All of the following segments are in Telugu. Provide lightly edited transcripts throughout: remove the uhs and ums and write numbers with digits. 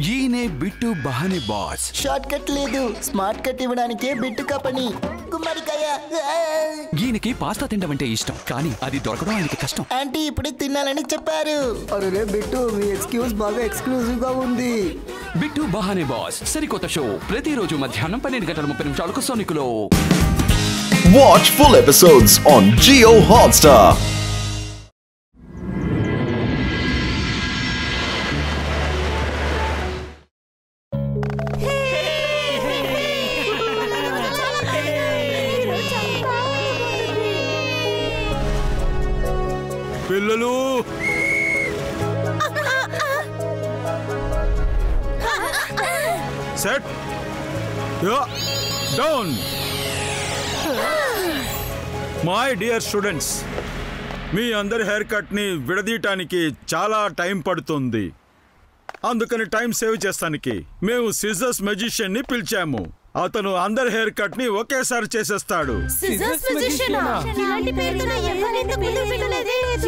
ఈయనే బిట్టు బహానే బాస్. షార్ట్ కట్ లేదు, స్మార్ట్ కట్ ఇవ్వడానికే బిట్టు కంపెనీ. గుమ్మడికాయ. ఈయనకి పాస్తా తినడం అంటే ఇష్టం, కానీ అది దొరకడం ఆయనకి కష్టం. ఆంటీ ఇప్పుడే తినాలని చెప్పారు. అరే బిట్టు, మీ ఎక్స్క్యూజ్ బాగా ఎక్స్క్లూజివ్ గా ఉంది. బిట్టు బహానే బాస్ సరికొత్త షో ప్రతిరోజు మధ్యాహ్నం 12:30 సోనికులో. Watch full episodes on Jio Hotstar. పిల్లలు set down. My dear students, మీ అందరి హెయిర్ కట్ని విడదీయటానికి చాలా టైం పడుతుంది. అందుకని టైం సేవ్ చేస్తానికి మేము సిజర్స్ మెజిషియన్ ని పిలిచాము. అతను అందరి హెయిర్ కట్ ని ఒకేసారి చేసేస్తాడు.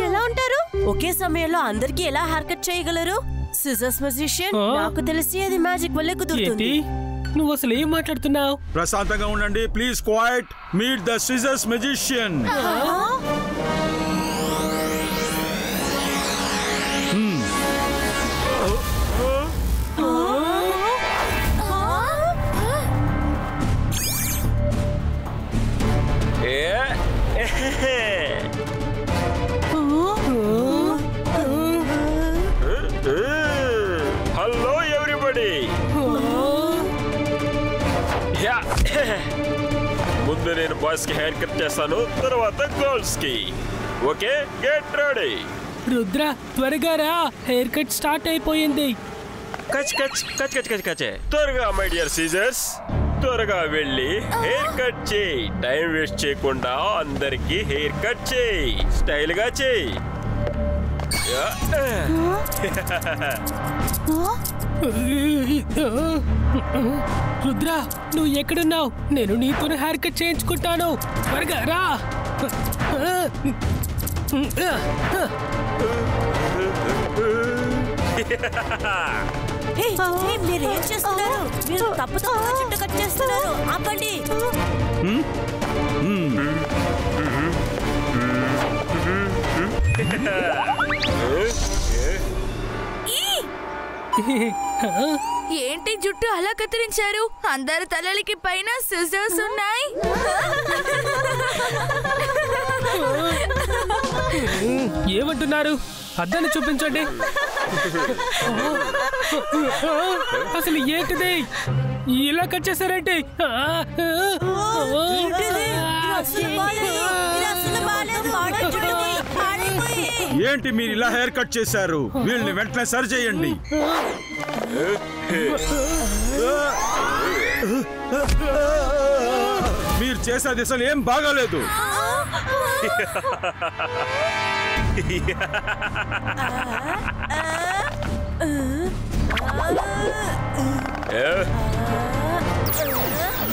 ఎలా ఉంటారు? ఒకే సమయంలో అందరికి ఎలా హెయిర్ కట్ చేయగలరు? సిజర్స్ మెజిషియన్, నాకు తెలిసి అది మ్యాజిక్ వల్లే కుదురుతుంది. నువ్వు అసలు ఏం మాట్లాడుతున్నావు? ప్రశాంతంగా ఉండండి please. Quiet. Meet the scissors magician. Hello everybody. ముందు నేను బాయ్స్ కి హెయిర్ కట్ చేస్తాను, తర్వాత గర్ల్స్ కి. Okay, get ready. రుద్ర త్వరగా రా, హెయిర్ కట్ స్టార్ట్ అయిపోయింది. కచ్ కచ్ కచ్ కచ్ కచ్ కచ్. త్వరగా మై డియర్ సీజర్స్, త్వరగా వెళ్ళి హెయిర్ కట్ చేయి. టైం వేస్ట్ చేయకుండా అందరికి హెయిర్ కట్ చేయి. స్టైల్ గా చేయి. రుద్ర నువ్వు ఎక్కడున్నావు? నేను నీతో హెయిర్ కట్ చేయించుకుంటాను. త్వరగా రా. మీరు ఏం చేస్తున్నారు? మీరు తప్పుతో చుట్టూ కట్ చేస్తున్నారు. ఆపండి. ఏంటి జుట్టు అలా కత్తిరించారు? అందరి తలలకి పైన సిజర్స్ ఉన్నాయి. ఏమంటున్నారు? అద్దాన్ని చూపించండి. అసలు ఏంటిది? ఇలా కట్ చేశారేంటి? ఏంటి మీరు ఇలా హెయిర్ కట్ చేశారు? వీళ్ళని వెంటనే సరి చేయండి. మీరు చేసేది అసలు ఏం బాగాలేదు.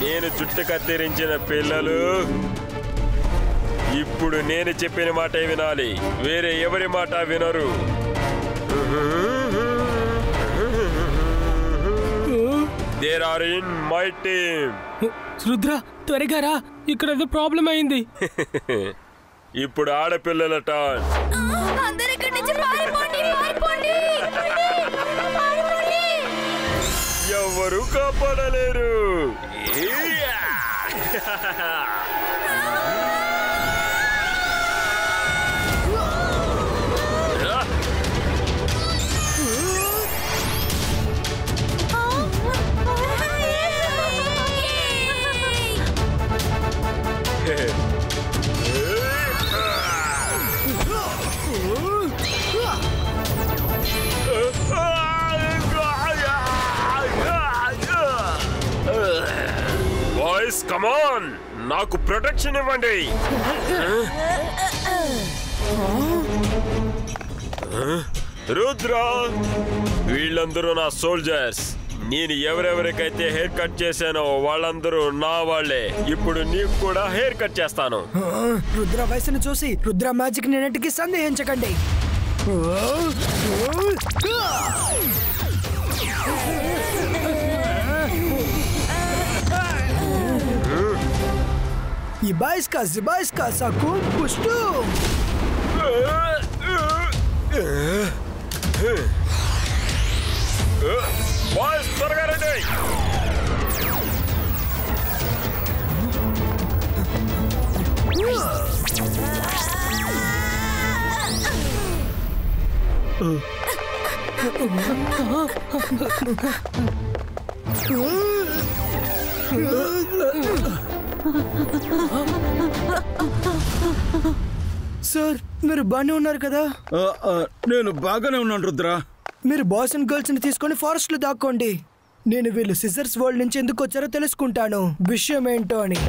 నేను జుట్టు కత్తిరించిన పిల్లలు, ఇప్పుడు నేను చెప్పిన మాట వినాలి, వేరే ఎవరి మాట వినరు. They are in my team. Rudra త్వరగా రా, ఇక్కడ ఏదో ప్రాబ్లం అయింది. ఇప్పుడు ఆడపిల్లల టర్న్. ఎవరు కాపాడలేరు. బాయ్స్ కమ్ ఆన్, నాకు ప్రొటెక్షన్ ఇవ్వండి. రుద్ర, వీళ్ళందరూ నా సోల్జర్స్. నేను ఎవరెవరికైతే హెయిర్ కట్ చేశానో వాళ్ళందరూ నా వాళ్ళే. ఇప్పుడు నీకు కూడా హెయిర్ కట్ చేస్తాను. రుద్ర వయసును చూసి రుద్ర మ్యాజిక్ నేటికి సందేహించకండి. Ibaiska, Zibaiska, Sakum, Pushtu. Boys త్వరగా రండి. సార్ మీరు బాగానే ఉన్నారు కదా? నేను బాగానే ఉన్నాను రుద్ర. మీరు బాయ్స్ అండ్ గర్ల్స్ ని తీసుకొని ఫారెస్ట్ లో దాక్కోండి. నేను వీళ్ళు సిజర్స్ వరల్డ్ నుంచి ఎందుకు వచ్చారో తెలుసుకుంటాను, విషయం ఏంటో అని.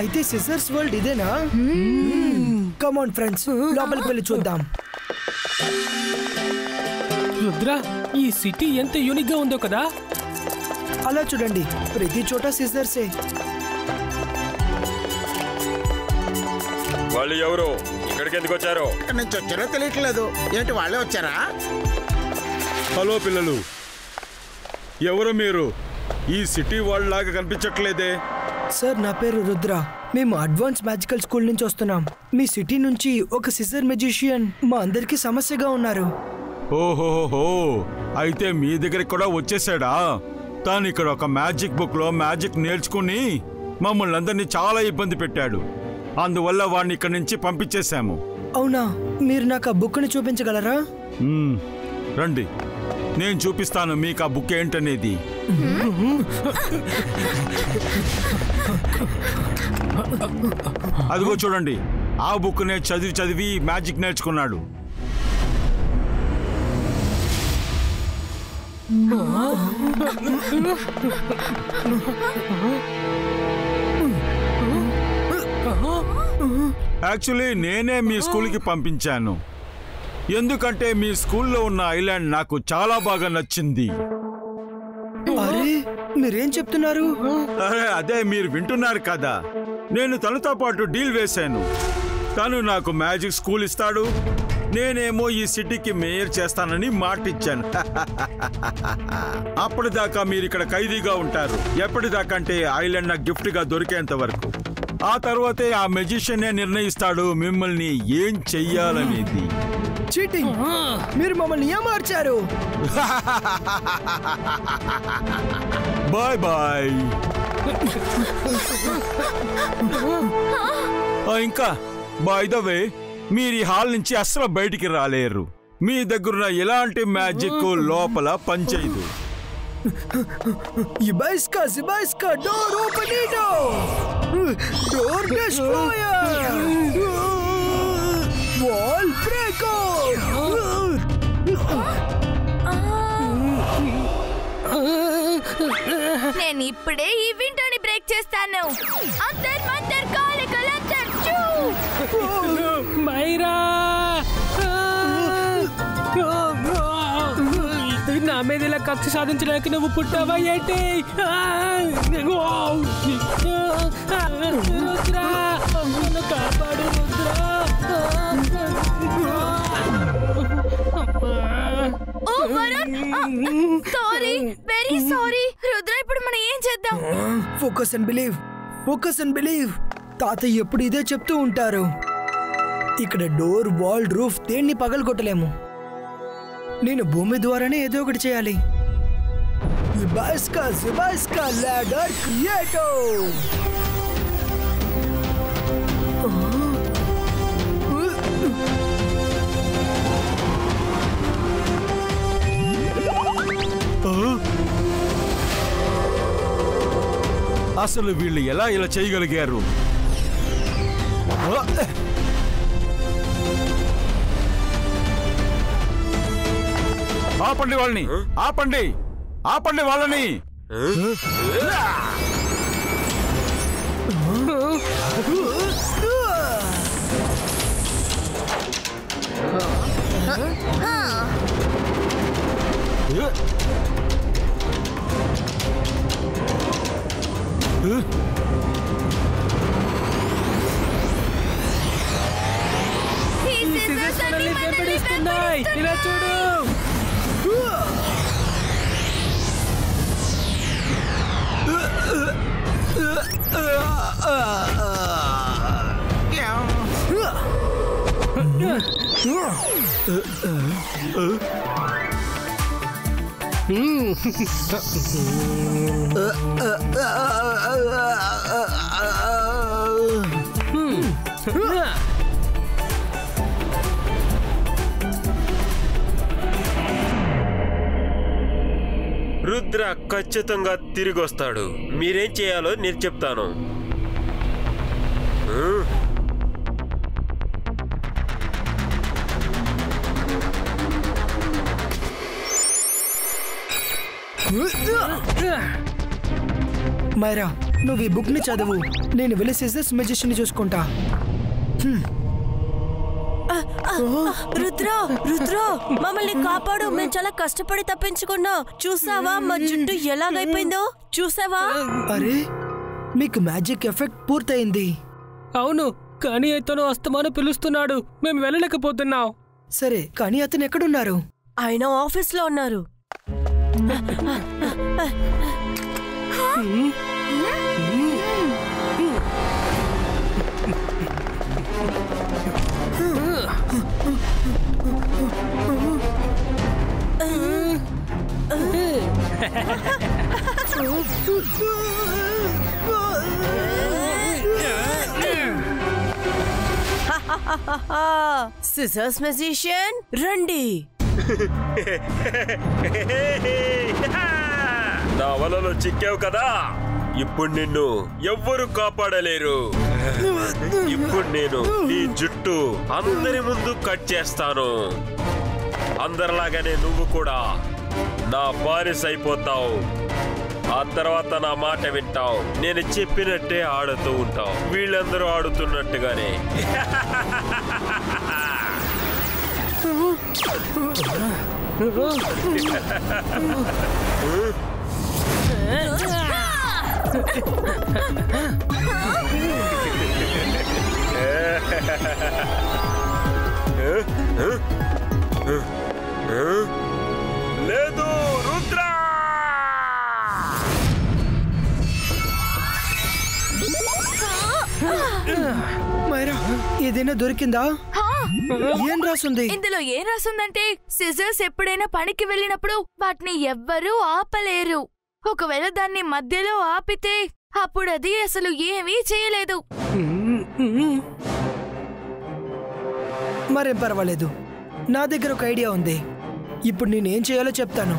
అయితే సిజర్స్ వరల్డ్ ఇదేనా? కమ్ ఆన్ ఫ్రెండ్స్, లోపలికి వెళ్ళి చూద్దాం. రుద్ర, ఈ సిటీ ఎంత యూనిక్ గా ఉందో కదా. అలా చూడండి, ప్రతి చోట సిజర్సే. వాళ్ళు ఎవరు? ఇక్కడికి ఎందుకు వచ్చారు? ఎక్కడి నుంచి వచ్చారో తెలియట్లేదు. ఏంటి వాళ్ళే వచ్చారా? హలో పిల్లలు, ఎవరు మీరు? ఈ సిటీ వాళ్ళ లాగా కనిపించట్లేదే. సార్ నా పేరు రుద్ర. మేము అడ్వాన్స్ మ్యాజికల్ స్కూల్ నుంచి వస్తున్నాం. మీ సిటీ నుంచి ఒక సిజర్ మెజిషియన్ మా అందరికి సమస్యగా ఉన్నారు. ఓహోహో, అయితే మీ దగ్గరికి కూడా వచ్చేసాడా? తాను ఇక్కడ ఒక మ్యాజిక్ బుక్ లో మ్యాజిక్ నేర్చుకుని మమ్మల్ని అందరినీ చాలా ఇబ్బంది పెట్టాడు. అందువల్ల వాడిని ఇక్కడి నుంచి పంపించేశాము. అవునా? మీరు నాకు ఆ బుక్ ని చూపించగలరా? రండి, నేను చూపిస్తాను మీకు ఆ బుక్ ఏంటనేది. అదిగో చూడండి, ఆ బుక్ నే చదివి చదివి మ్యాజిక్ నేర్చుకున్నాడు. యాక్చువల్లీ నేనే మీ స్కూల్కి పంపించాను, ఎందుకంటే మీ స్కూల్లో ఉన్న ఐలాండ్ నాకు చాలా బాగా నచ్చింది. అరే మీరేం చెప్తున్నారు? అదే మీరు వింటున్నారు కదా. నేను తనతో పాటు డీల్ వేశాను. తను నాకు మ్యాజిక్ స్కూల్ ఇస్తాడు, నేనేమో ఈ సిటీకి మేయర్ చేస్తానని మాటిచ్చాను. అప్పటిదాకా మీరు ఇక్కడ ఖైదీగా ఉంటారు. ఎప్పటిదాకా అంటే ఐలాండ్ నాకు గిఫ్ట్ గా దొరికేంత వరకు. ఆ తర్వాతే ఆ మెజిషియన్ నిర్ణయిస్తాడు మిమ్మల్ని ఏం చెయ్యాలనేది. చీటింగ్! మీరు మమ్మల్ని ఏమార్చారు. Bye bye. ఇంకా బై ద వే, మీరు ఈ హాల్ నుంచి అస్సలు బయటికి రాలేరు. మీ దగ్గర ఎలాంటి మ్యాజిక్ లోపల పనిచేయదు. Ibaiska, Zibaiska, door openito! Door destroyer! Wall breaker! నేను ఇప్పుడే ఈ విండోని బ్రేక్ చేస్తాను. అంతర్ మంతర్ కాలికలంతర్ చూ! మైరా, నా మీద ఇలా కక్ష సాధించడానికి నువ్వు పుట్టావా ఏంటి? రుద్రా, నన్ను కాపాడు Rudra. Oh Varun, sorry, very sorry. Rudra, ఇప్పుడు మనం ఏం చేద్దాం? Focus and believe, focus and believe. తాతయ్య ఎప్పుడు ఇదే చెప్తూ ఉంటారు. ఇక్కడ డోర్, వాల్, రూఫ్ దేన్ని పగలగొట్టలేము. నేను భూమి ద్వారానే ఏదో ఒకటి చేయాలి. Ibaiska, Zibaiska, ladder creator! అసలు వీళ్ళు ఎలా ఇలా చేయగలిగారు? ఆపండి వాళ్ళని, ఆపండి, ఆపండి వాళ్ళని. ఉన్నాయి. ఇలా చూడు. రుద్ర ఖచ్చితంగా తిరిగి వస్తాడు. మీరేం చేయాలో నేను చెప్తాను. మైరా, నువ్వు ఈ బుక్ ని చదువు. నేను వెళ్ళి సిజర్స్ మెజిషియన్ ని చూసుకుంటా. రుద్ర రుద్ర మమ్మల్ని కాపాడు. మేము చాలా కష్టపడి తప్పించుకున్నాం. చూసావా మా జుట్టు ఎలాగైపోయిందో? చూసావా? అరే, మీకు మ్యాజిక్ ఎఫెక్ట్ పూర్తయింది. అవును, కానీ అతను అస్తమాను పిలుస్తున్నాడు. మేము వెళ్ళలేకపోతున్నాం. సరే, కానీ అతను ఎక్కడున్నారు? ఆయన ఆఫీస్ లో ఉన్నారు. సిజర్స్ మెజిషియన్ రండి. నా వలలో చిక్కావు కదా, ఇప్పుడు నిన్ను ఎవ్వరు కాపాడలేరు. ఇప్పుడు నేను నీ జుట్టు అందరి ముందు కట్ చేస్తాను. అందరిలాగానే నువ్వు కూడా నా బానిస అయిపోతావు. ఆ తర్వాత నా మాట వింటావు. నేను చెప్పినట్టే ఆడుతూ ఉంటావు. వీళ్ళందరూ ఆడుతున్నట్టుగానే. లేదు రుద్ర. మైరా, ఏదైనా దొరికిందా? ఏం రాసుంది ఇందులో? ఏం రాసుందంటే సిజర్స్ ఎప్పుడైనా పనికి వెళ్ళినప్పుడు వాటిని ఎవ్వరూ ఆపలేరు. ఒకవేళ దాన్ని మధ్యలో ఆపితే అప్పుడు అది అసలు ఏమీ చేయలేదు. మరేం పర్వాలేదు, నా దగ్గర ఒక ఐడియా ఉంది. ఇప్పుడు నేనేం చేయాలో చెప్తాను.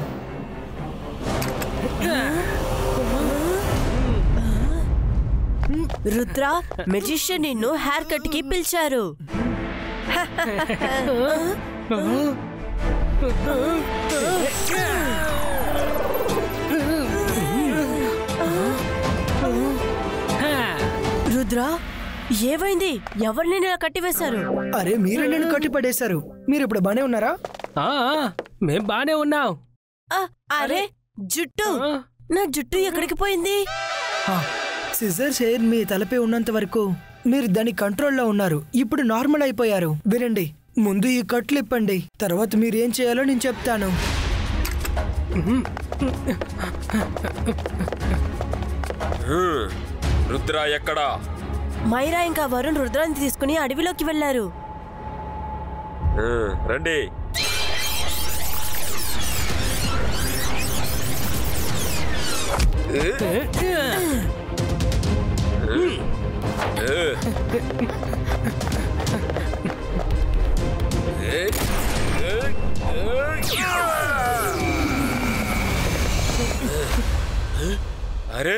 రుద్ర, మెజిషియన్ నిన్ను హెయిర్ కట్ కి పిలిచారు. రుద్ర, ఏమైంది? ఎవరిని ఇలా కట్టివేశారు? అరే, మీరే నన్ను కట్టిపడేశారు. మీరు ఇప్పుడు బానే ఉన్నారా? మేం బానే ఉన్నాం. అరే, జుట్టు, నా జుట్టు ఎక్కడికి పోయింది? సిజర్స్ హెయిర్ మీ తలపై ఉన్నంత వరకు మీరు దాని కంట్రోల్లో ఉన్నారు. ఇప్పుడు నార్మల్ అయిపోయారు. వినండి, ముందు ఈ కట్లు ఇప్పండి, తర్వాత మీరేం చేయాలో నేను చెప్తాను. రుద్ర ఎక్కడా? మైరా ఇంకా వరుణ్ రుద్రాన్ని తీసుకుని అడవిలోకి వెళ్లారు. రండి. అరే,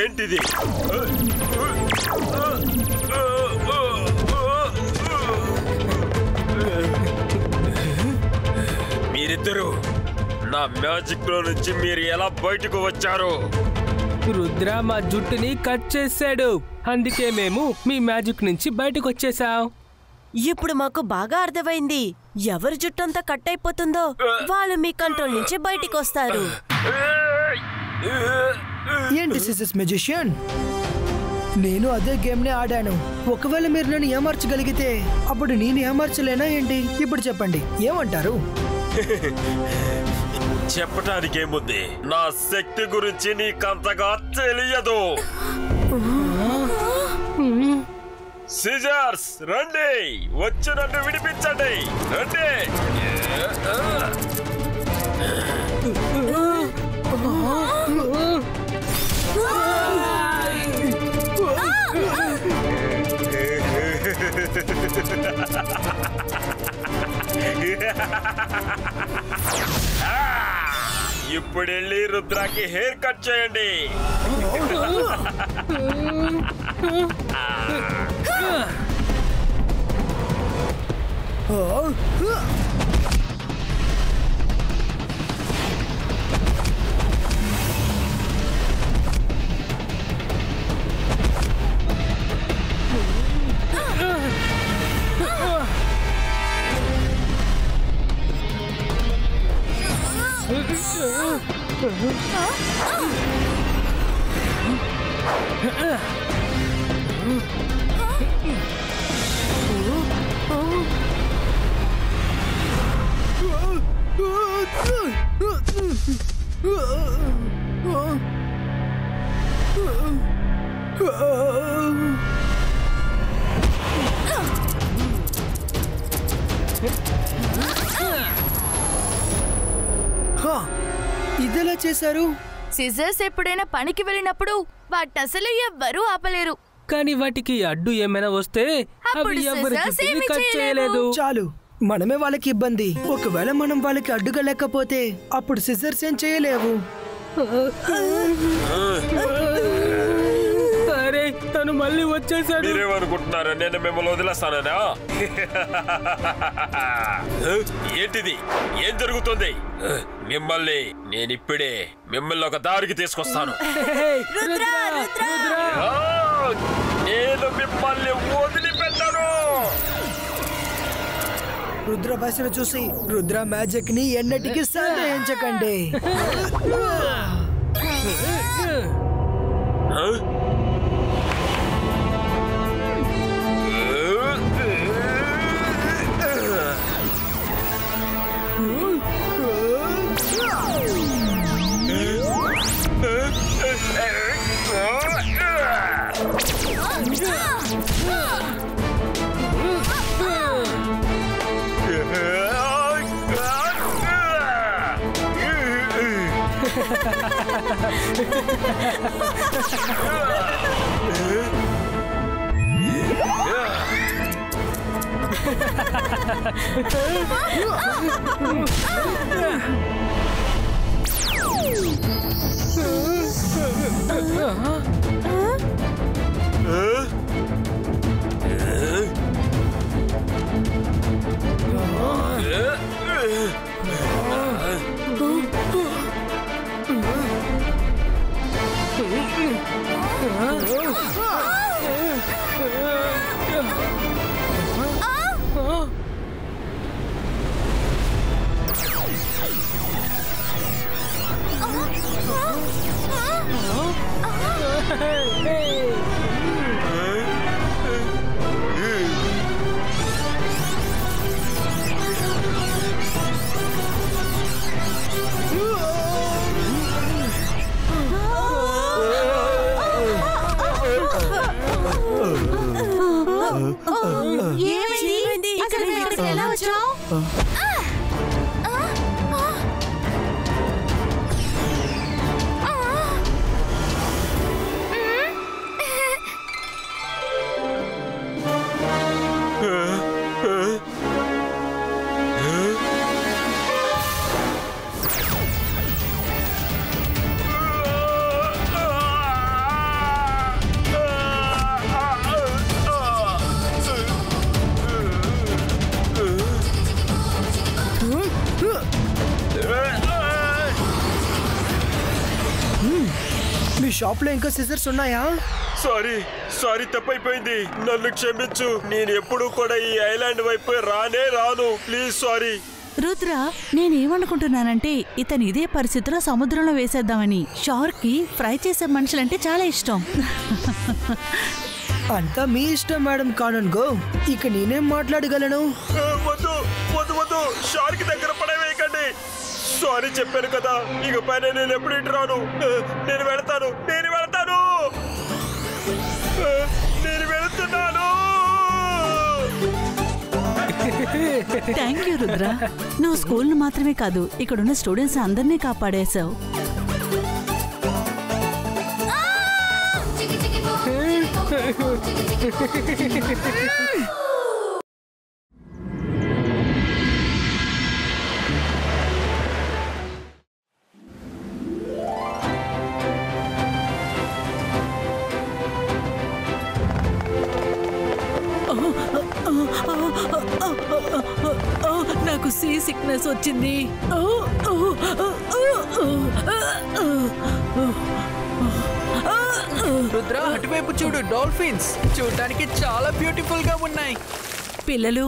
ఏంటిది? మీరిద్దరు నా మ్యాజిక్ లో నుంచి మీరు ఎలా బయటకు వచ్చారు? రుద్ర మా జుట్టుని కట్ చేశాడు. అందుకే మేము మీ మ్యాజిక్ నుంచి బయటకు వచ్చేసాం. ఇప్పుడు మాకు బాగా అర్థమైంది. ఎవరి జుట్టంతా కట్ అయిపోతుందో వాళ్ళు మీ కంట్రోల్ నుంచి బయటికి వస్తారు. ఏంటి సిజర్స్ మెజిషియన్, నేను అదే గేమ్ నే ఆడాను. ఒకవేళ మీరు నన్ను ఏమార్చగలిగితే అప్పుడు నేను ఏమార్చలేనా ఏంటి? ఇప్పుడు చెప్పండి, ఏమంటారు? చెప్పటానికేముంది, నా శక్తి గురించి నీకంతగా తెలియదు. సిజర్స్ రండి, వచ్చి నన్ను విడిపించండి, రండి. ఇప్పుడు వెళ్ళి రుద్రాకి హెయిర్ కట్ చేయండి. ఇదెలా చేశారు? సిజర్స్ ఎప్పుడైనా పనికి వెళ్ళినప్పుడు వాటిని అసలు ఎవ్వరూ ఆపలేరు. కానీ వాటికి అడ్డు ఏమైనా వస్తే అప్పుడు అవి ఎవరి scissors జుట్టుని ఏమీ కట్ చేయలేవు. చేయలేదు. చాలు, మనమే వాళ్ళకి ఇబ్బంది. ఒకవేళ మనం వాళ్ళకి అడ్డుగా లేకపోతే అప్పుడు సిజర్స్ ఏం చేయలేవు. అరే, తను మళ్ళీ వచ్చేసాడు. మీరేమనుకుంటున్నారా నేను మిమ్మల్ని వదిలేస్తానా? ఏంటిది, ఏం జరుగుతుంది? మిమ్మల్ని నేనిప్పుడే మిమ్మల్ని ఒక దారికి తీసుకొస్తాను. నేను మిమ్మల్ని వదిలిపెట్టాను. రుద్ర భాషను చూసి రుద్ర మ్యాజిక్ ని ఎన్నటికీ సందేహించకండి. ఏమైంది? ఇక్కడికి ఎలా వచ్చావు? మీ షాప్ లో ఇంకా సిజర్స్ ఉన్నాయా? సారీ తప్పైపోయింది, నన్ను క్షమించు. నేను ఎప్పుడు కూడా ఈ ఐలాండ్ వైపు రాను. Please sorry. రుద్ర, నేనేమనుకుంటున్నానంటే ఇతను ఇదే పరిస్థితిలో సముద్రంలో వేసేద్దామని. షార్క్ కి ఫ్రై చేసే మనుషులంటే చాలా ఇష్టం. అంతా మీ ఇష్టం మేడం కానన్ గో. ఇక నేనేం మాట్లాడగలను? వద్దు వద్దు వద్దు, షార్క్ దగ్గర పడవేయకండి. సారీ చెప్పాను కదా, ఇక పైన నేను ఎప్పుడు ఇటు రాను. నేను వెళ్తాను. Thank you Rudra. నువ్వు స్కూల్ను మాత్రమే కాదు, ఇక్కడున్న స్టూడెంట్స్ అందరినీ కాపాడేశావు. నాకు సీ సిక్నెస్ వచ్చింది. రుద్ర, అటువైపు చూడు, డాల్ఫిన్స్ చూడడానికి చాలా బ్యూటిఫుల్ గా ఉన్నాయి. పిల్లలు,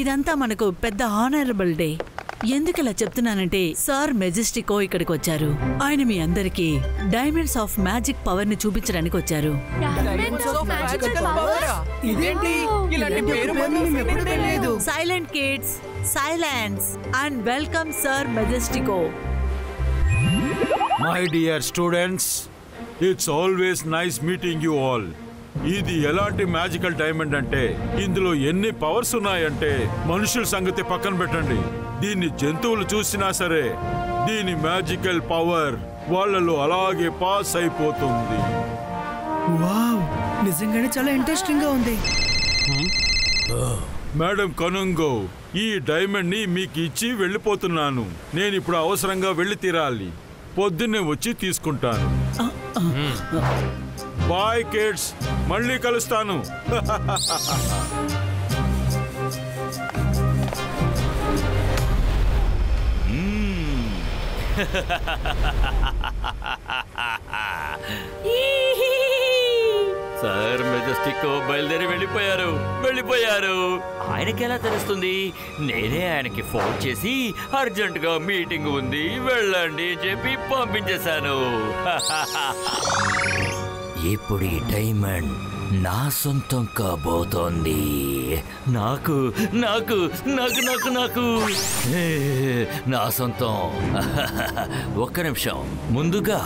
ఇదంతా మనకు పెద్ద హానరబుల్ డే. ఎందుకు ఇలా చెప్తున్నానంటే సార్ మెజెస్టికో ఇక్కడికి వచ్చారు. ఆయన మీ అందరికీ డైమండ్స్ ఆఫ్ మ్యాజిక్ పవర్ ని చూపించడానికి వచ్చారు. Silent kids, silence and welcome sir Majestico. My dear students, it's always nice meeting you all. ఇది ఎలాంటి మ్యాజికల్ డైమండ్ అంటే ఇందులో ఎన్ని పవర్స్ ఉన్నాయంటే మనుషుల సంగతి పక్కన పెట్టండి. దీన్ని జంతువులు చూసినా సరే దీని మ్యాజికల్ పవర్ వాళ్ళలో అలాగే పాస్ అయిపోతుంది. వావ్, నిజంగానే చాలా ఇంట్రెస్టింగ్ గా ఉంది. మేడం కనుంగో, ఈ డైమండ్ ని మీకు ఇచ్చి వెళ్ళిపోతున్నాను. నేను ఇప్పుడు అవసరంగా వెళ్ళి తీరాలి. పొద్దున్నే వచ్చి తీసుకుంటాను. బాయ్ కిడ్స్, మళ్ళీ కలుస్తాను. సార్ మెజెస్టిక్ బయలుదేరి వెళ్ళిపోయారు. ఆయనకి ఎలా తెలుస్తుంది? నేనే ఆయనకి ఫోన్ చేసి అర్జెంటుగా మీటింగ్ ఉంది, వెళ్ళండి చెప్పి పంపించేశాను. ఇప్పుడు ఈ డైమండ్ నా సొంతం కాబోతోంది. నాకు నాకు నాకు నాకు నాకు నా సొంతం. ఒక్క నిమిషం, ముందుగా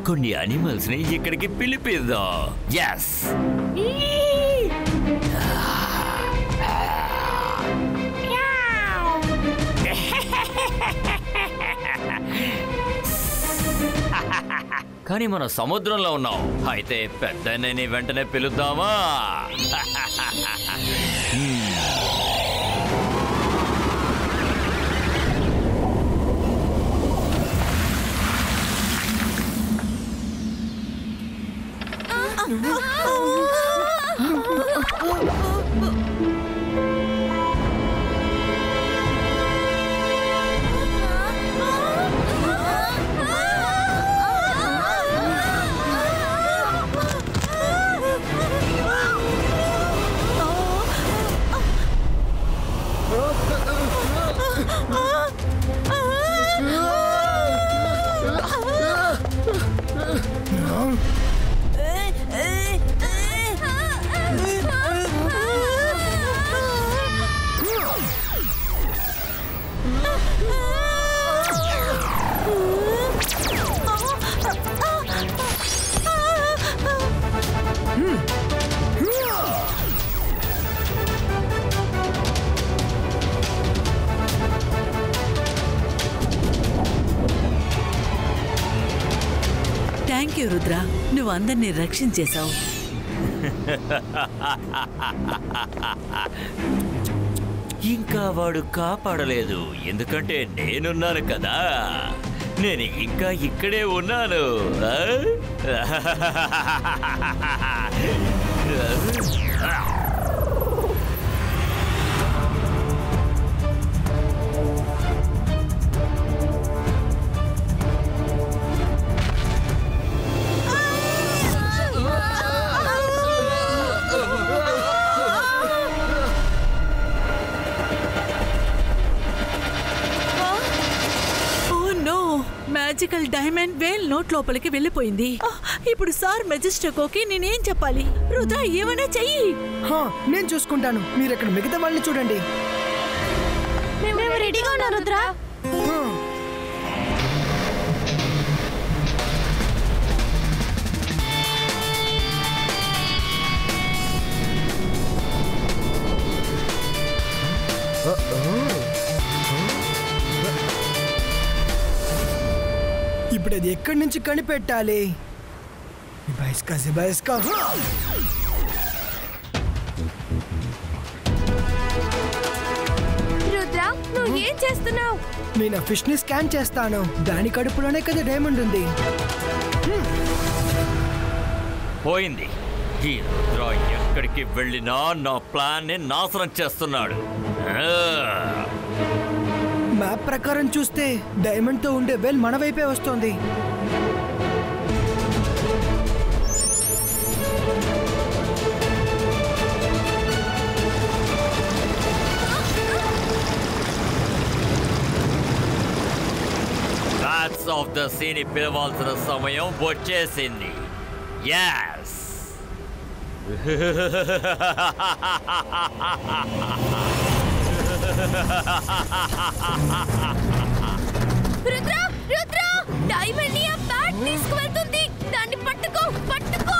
కొన్ని అనిమల్స్ ని ఇక్కడికి పిలిపిద్దాం. ఎస్, కానీ మనం సముద్రంలో ఉన్నాం. అయితే పెద్దన్నని వెంటనే పిలుద్దామా? థ్యాంక్ యూ రుద్ర, నువ్వు అందరినీ రక్షించేశావు. ఇంకా వాడు కాపాడలేదు, ఎందుకంటే నేనున్నాను కదా. నేను ఇంకా ఇక్కడే ఉన్నాను. మ్యాజికల్ డైమండ్ వేల్ నోట్ లోపలికి వెళ్ళిపోయింది. ఇప్పుడు సార్ మెజెస్టికోకి నేనేం చెప్పాలి? రుద్ర ఏమైనా చెయ్యి. నేను చూసుకుంటాను. మీరు ఇక్కడ మిగతా వాళ్ళని చూడండి. మేము రెడీగా ఉన్నాం రుద్ర. ఇప్పుడు అది ఎక్కడి నుంచి కనిపెట్టాలి? రుద్ర, నువ్వు ఏం చేస్తున్నావు? నేను ఆ ఫిష్ ని స్కాన్ చేస్తాను. దాని కడుపులోనే కదా డైమండ్ ఉంది. పోయింది. ఈ రుద్ర ఎక్కడికి వెళ్ళినా నా ప్లాన్ ని నాశనం చేస్తున్నాడు. మ్యాప్ ప్రకారం చూస్తే డైమండ్ తో ఉండే వెల్ మన వైపే వస్తోంది. బ్యాట్స్ ఆఫ్ ద సీని పిలవాల్సిన సమయం వచ్చేసింది. yes రుద్ర, రుద్ర, డైమండ్ ని ఆ బ్యాట్ తీసుకువెళ్తుంది. దాన్ని పట్టుకో, పట్టుకో.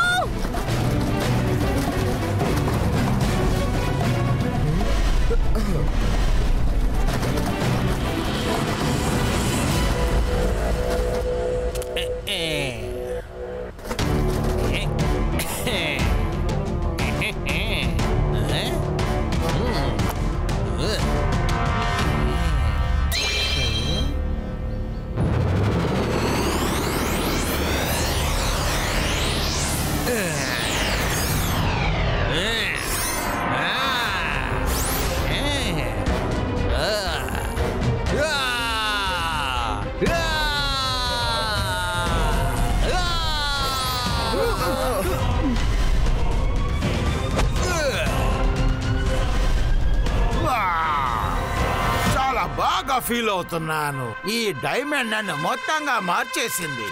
చాలా బాగా ఫీల్ అవుతున్నాను. ఈ డైమండ్ నన్ను మొత్తంగా మార్చేసింది.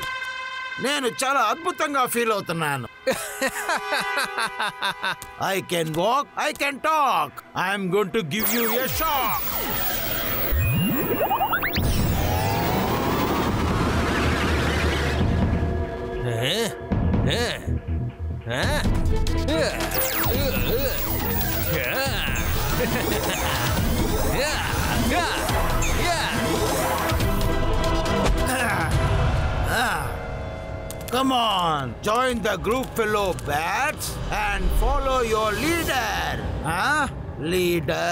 నేను చాలా అద్భుతంగా ఫీల్ అవుతున్నాను. I can walk, I can talk. I'm going to give you a shock. Come on, join the group, fellow bats, and follow your leader. Huh? Leader.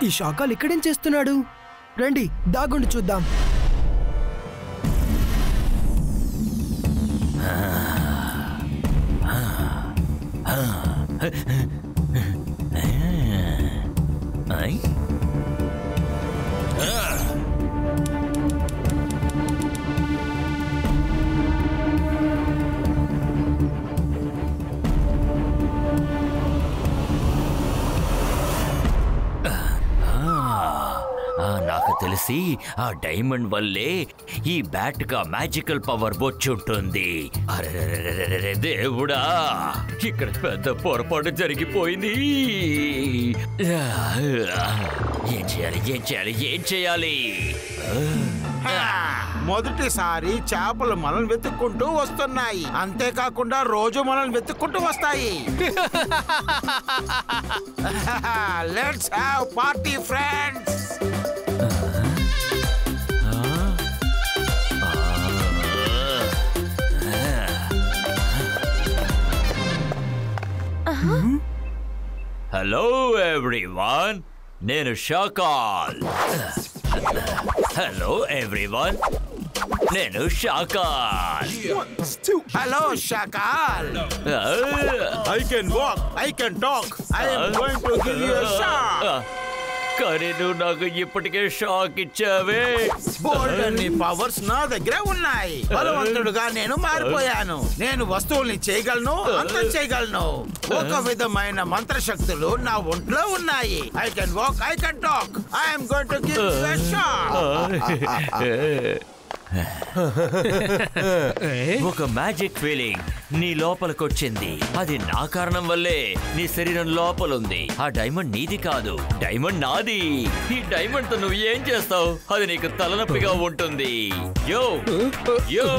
ఈ షాకాలు ఇక్కడేం చేస్తున్నాడు? రండి దాగుండి చూద్దాం. నాకు తెలిసి ఆ డైమండ్ వల్లే ఈ బ్యాట్ గా మ్యాజికల్ పవర్ బొచ్చుంటుంది. అరెరెరెరెరెరె దేవుడా, ఇక్కడ పెద్ద పొరపాటు జరిగిపోయింది. ఏం చేయాలి, ఏం చేయాలి, ఏం చేయాలి? మొదటిసారి చేపలు మనల్ని వెతుక్కుంటూ వస్తున్నాయి. అంతేకాకుండా రోజు మనల్ని వెతుక్కుంటూ వస్తాయి. Let's have party friends. Hello everyone, నేను షాకాల్. హలో ఎవ్రీవన్, నేను Shakaal. Hello Shakaal. I can walk, I can talk. I am going to give you a shock. కానీ నువ్వు నాకు ఇప్పటికే షాక్ ఇచ్చావే. బోల్డన్ని పవర్స్ నా దగ్గర ఉన్నాయి. బలవంతుడుగా నేను మారిపోయాను. నేను వస్తువుల్ని చేయగలను, అంతం చేయగలను. ఒక విధమైన మంత్రశక్తులు నా ఒంట్లో ఉన్నాయి. I can walk, I can talk. I am going to give you a shock. ఒక మ్యాజిక్ ఫీలింగ్ నీ లోపలికొచ్చింది. అది నా కారణం వల్లే నీ శరీరం లోపలుంది. ఆ డైమండ్ నీది కాదు, డైమండ్ నాది. ఈ డైమండ్ తో నువ్వు ఏం చేస్తావు? అది నీకు తలనొప్పిగా ఉంటుంది. యో యో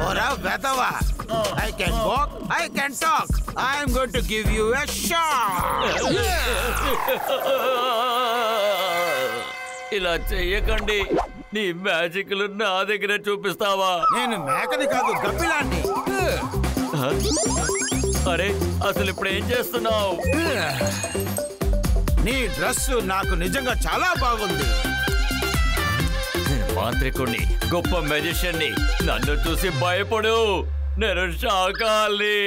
ఓరా వెదవా. I can walk, I can talk. I am going to give you a shock. ఇలా చెయ్యకండి. నీ మ్యాజిక్లు నా దగ్గర చూపిస్తావా? నేను మేకని కాదు, గబ్బిలాన్ని. అరే అసలు ఇప్పుడు ఏం చేస్తున్నావు? నీ డ్రెస్ నాకు నిజంగా చాలా బాగుంది. మాంత్రికుణ్ణి, గొప్ప మెజిషియన్ని. నన్ను చూసి భయపడు. నేను షాకాల్ని.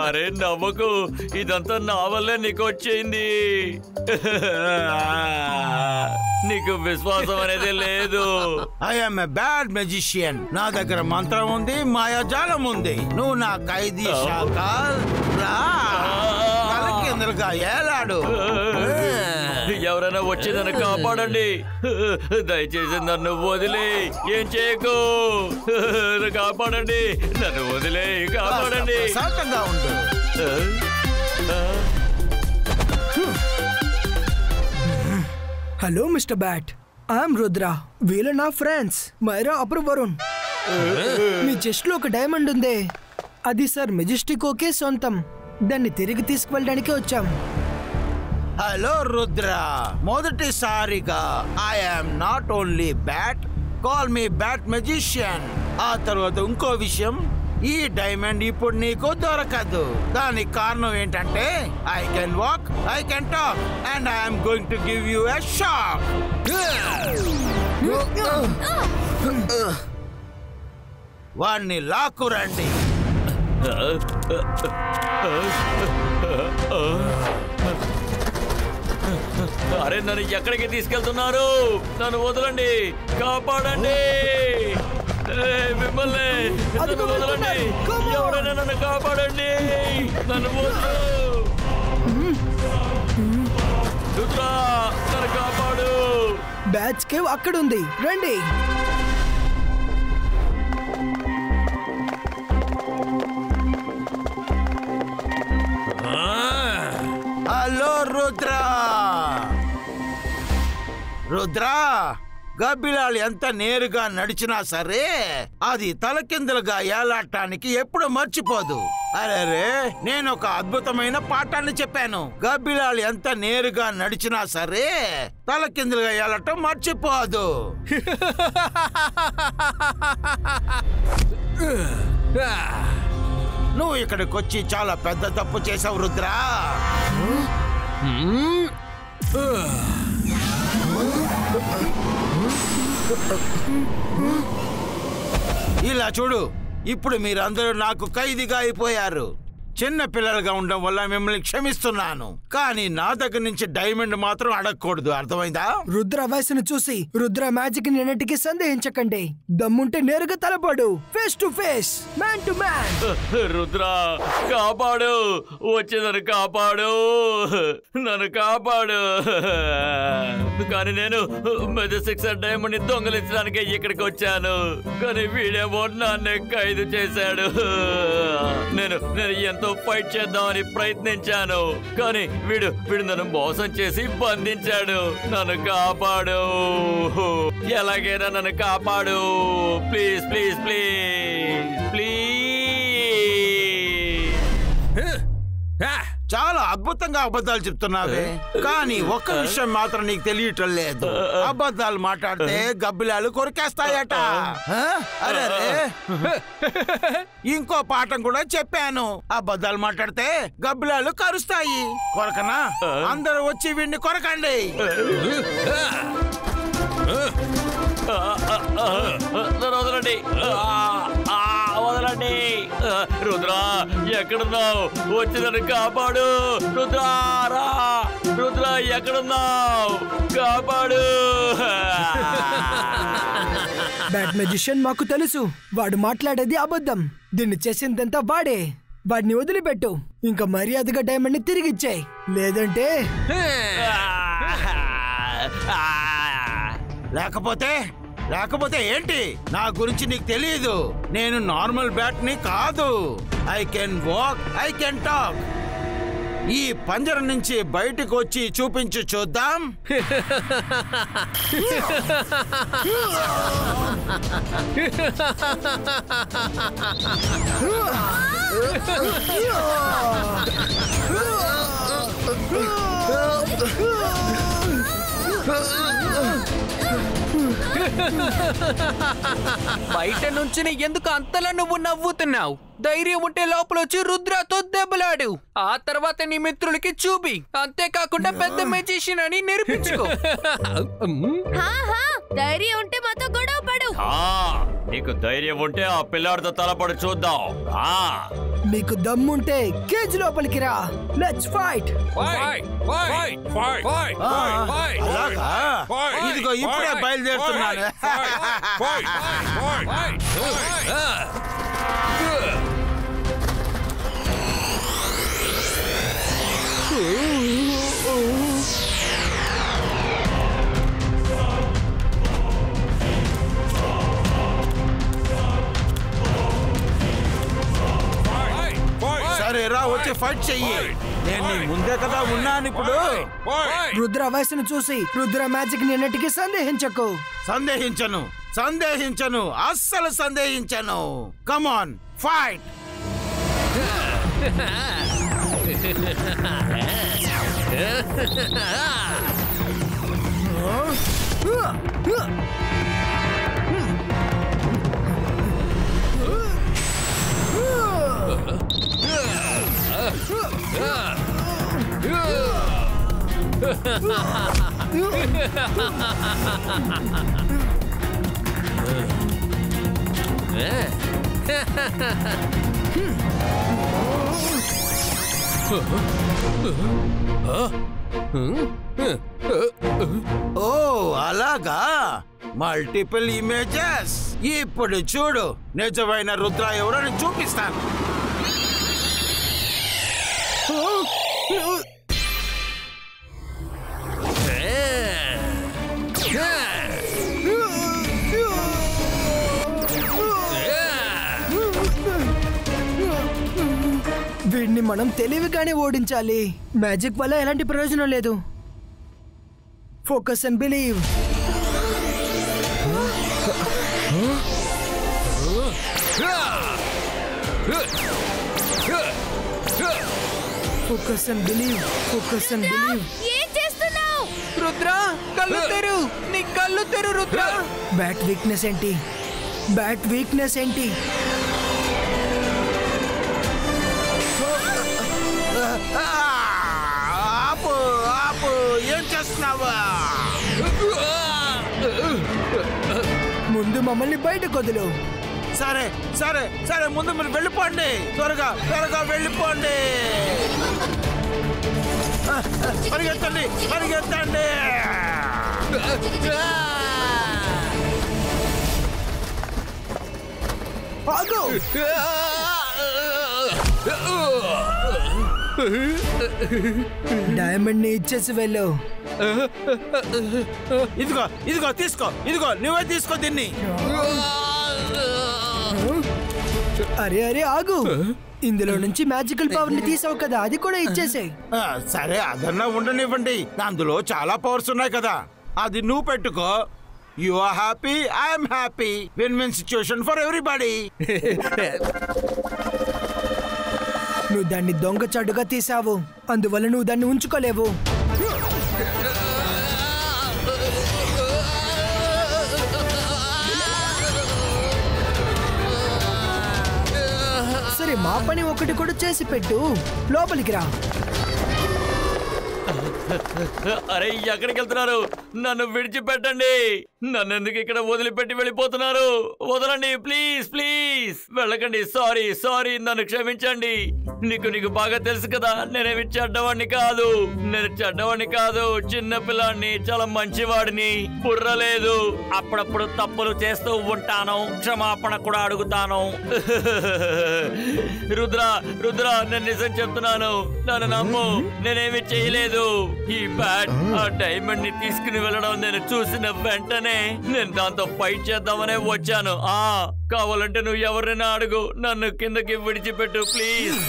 అరే నవ్వకు, ఇదంతా నా వల్లే నీకు వచ్చింది. నీకు విశ్వాసం అనేది లేదు. I am a bad magician. నా దగ్గర మంత్రం ఉంది, మాయాజాలం ఉంది. నువ్వు నా ఖైదీ షాకాల్. రా, తలకిందులుగా ఏలాడు. ఎవరైనా వచ్చి నన్ను కాపాడండి. దయచేసి నన్ను వదిలే, ఏం చేయకు. కాపాడండి, నన్ను వదిలే, కాపాడండి. శాంతంగా ఉండు. Hello mister bat, I'm Rudra. వీళ్ళు నా ఫ్రెండ్స్ మైరా, అప్రూవ్ వరుణ్. మీ చెస్ట్ లో ఒక డైమండ్ ఉంది. అది సార్ మెజెస్టికోకే సొంతం. దాన్ని తిరిగి తీసుకువెళ్ళడానికి వచ్చాం. హలో రుద్ర, మొదటిసారిగా I am not only bat, call me bat magician. ఆ తర్వాత ఇంకో విషయం, ఈ డైమండ్ ఇప్పుడు నీకు దొరకదు. దానికి కారణం ఏంటంటే I can walk, I can talk and I'm going to give you a shock. వాణ్ణి లాక్కురండి. అరే నన్ను ఎక్కడికి తీసుకెళ్తున్నారు? నన్ను వదలండి, కాపాడండి. మిమ్మల్ని నన్ను వదలండి. ఎవరైనా నన్ను కాపాడండి. నన్ను వదలు. నన్ను కాపాడు. బ్యాచ్ కేవ్ అక్కడ ఉంది, రండి. హలో రుద్ర. రుద్ర, గబ్బిలాలు ఎంత నేరుగా నడిచినా సరే అది తలకిందులుగా ఏలాటానికి ఎప్పుడు మర్చిపోదు. అరే, నేను ఒక అద్భుతమైన పాఠాన్ని చెప్పాను. గబ్బిలాలు ఎంత నేరుగా నడిచినా సరే తలకిందులుగా ఏలటం మర్చిపోదు. నువ్వు ఇక్కడికి వచ్చి చాలా పెద్ద తప్పు చేసావు రుద్ర. ఇలా చూడు, ఇప్పుడు మీరందరూ నాకు ఖైదీగా అయిపోయారు. చిన్న పిల్లలుగా ఉండడం వల్ల మిమ్మల్ని క్షమిస్తున్నాను, కానీ నా దగ్గర నుంచి డైమండ్ మాత్రం అడగకూడదు, అర్థమైందా? రుద్ర వయసును చూసి రుద్ర మ్యాజిక్ నిన్నటికి సందేహించకండి. దమ్ముంటే నేరుగా తలపడు, face to face, man to man. Rudra కాపాడు, వచ్చి నన్ను కాపాడు, నన్ను కాపాడు. కానీ నేను మెజెస్టిక్ డైమండ్ ని దొంగలించడానికి ఇక్కడికి వచ్చాను, కానీ వీడేమో నన్ను ఖైదు చేశాడు. నేను ఎంతో ఫైట్ చేద్దామని ప్రయత్నించాను, కానీ వీడు నన్ను మోసం చేసి బంధించాడు. నన్ను కాపాడు, ఎలాగైనా నన్ను కాపాడు, ప్లీజ్ ప్లీజ్ ప్లీజ్ ప్లీజ్. చాలా అద్భుతం. మొత్తంగా అబద్ధాలు చెప్తున్నావే. కానీ ఒక్క విషయం మాత్రం నీకు తెలియటం లేదు. అబద్ధాలు మాట్లాడితే గబ్బిలాలు కొరికేస్తాయట. అరే ఇంకో పాఠం కూడా చెప్పాను. అబద్ధాలు మాట్లాడితే గబ్బిలాలు కరుస్తాయి. కొరకనా? అందరూ వచ్చి వీడిని కొరకండి. వదలండి, వదలండి. రుద్రా ఎక్కడున్నావు? వచ్చిందని కాపాడు. రుద్రారా, రుద్ర ఎక్కడున్నావు? కాపాడు. బ్యాట్ మెజిషియన్ మాకు తెలుసు, వాడు మాట్లాడేది అబద్ధం. దీన్ని చేసిందంతా వాడే. వాడిని వదిలిపెట్టు. ఇంకా మర్యాదగా డైమండ్ ని తిరిగిచ్చాయి, లేదంటే లేకపోతే ఏంటి? నా గురించి నీకు తెలియదు. నేను నార్మల్ బ్యాట్ ని కాదు. I can walk, I can talk. ఈ పంజరం నుంచి బయటకు వచ్చి చూపించు చూద్దాం. బయట నుంచి ఎందుకు అంతలా నువ్వు నవ్వుతున్నావు? ధైర్యం ఉంటే లోపల వచ్చి రుద్రతో దెబ్బలాడు. ఆ తర్వాత నీ మిత్రులకి చూపి, అంతేకాకుండా పెద్ద మెజిషియన్ అని నిరూపించుకో. ధైర్యం ఉంటే మాతో గొడవ పడు. నీకు ధైర్యం ఉంటే ఆ పిల్లాడితో తలపడి చూద్దాం. మీకు దమ్ముంటే కేజ్ లోపలికి రా. Let's fight. ఇదిగో ఇప్పుడే బయలుదేరుతున్నాను. సరే రా, వచ్చి ఫైట్ చెయ్యి. నేను నీ ముందే కదా ఉన్నాను ఇప్పుడు. రుద్ర వయసును చూసి రుద్ర మ్యాజిక్ ని ఎన్నటికీ సందేహించకు. సందేహించను, అస్సలు సందేహించను. కమాన్, ఫైట్. ఓ అలాగా, మల్టిపుల్ ఇమేజెస్. ఇప్పుడు చూడు, నిజమైన రుద్ర ఎవరని చూపిస్తాను. వీడిని మనం తెలివిగానే ఓడించాలి. మ్యాజిక్ వల్ల ఎలాంటి ప్రయోజనం లేదు. Focus and believe. Focus and believe, focus and believe. ఏం చేస్తున్నావు? రుద్ర కళ్ళు తెరు, నీ కళ్ళు తెరు రుద్ర. బ్యాట్ వీక్నెస్ ఏంటి? బ్యాట్ వీక్నెస్ ఏంటి? ఆపు ఆపు, ఏం చేస్తున్నావా? ముందు మమ్మల్ని బయటకు వదులు. సరే సరే సరే, ముందు మీరు వెళ్ళిపోండి. త్వరగా త్వరగా వెళ్ళిపోండి. పరిగెత్తండి పరిగెత్తండి. ఆగు. డైమండ్ ని ఇచ్చేసి వెళ్ళు. ఇదిగో ఇదిగో తీసుకో, ఇదిగో నువ్వే తీసుకో దీన్ని. అరే అరే ఆగు. ఇందులో నుంచి మ్యాజికల్ పవర్ ని తీసావు కదా, అది కూడా ఇచ్చేసాయి. సరే అదన్నా ఉండనివ్వండి, అందులో చాలా పవర్స్ ఉన్నాయి కదా, అది నువ్వు పెట్టుకో. You are happy, I'm happy. Win win situation for everybody. నువ్వు దాన్ని దొంగచాటుగా తీసావు, అందువల్ల నువ్వు దాన్ని ఉంచుకోలేవు. సరే, మా పని ఒకటి కూడా చేసి పెట్టు. లోపలికి రా. అరే ఎక్కడికి వెళ్తున్నారు? నన్ను విడిచిపెట్టండి. నన్ను ఎందుకు ఇక్కడ వదిలిపెట్టి వెళ్ళిపోతున్నారు? వదలండి ప్లీజ్ ప్లీజ్. వెళ్ళకండి. సారీ సారీ, నన్ను క్షమించండి. నీకు బాగా తెలుసు కదా, నేనేమి చెడ్డవాడిని కాదు. నేను చెడ్డవాడిని కాదు, చిన్న పిల్లాడిని, చాలా మంచివాడిని. బుర్రలేదు, అప్పుడప్పుడు తప్పులు చేస్తూ ఉంటాను, క్షమాపణ కూడా అడుగుతాను. రుద్ర నేను నిజం చెప్తున్నాను, నన్ను నమ్ము. నేనేమి చేయలేదు. ఈ బ్యాట్ ఆ డైమండ్ ని తీసుకుని వెళ్ళడం నేను చూసిన వెంటనే నేను దాంతో ఫైట్ చేద్దామనే వచ్చాను. కావాలంటే నువ్వు ఎవరైనా అడుగు, నన్ను కిందకి విడిచిపెట్టు ప్లీజ్.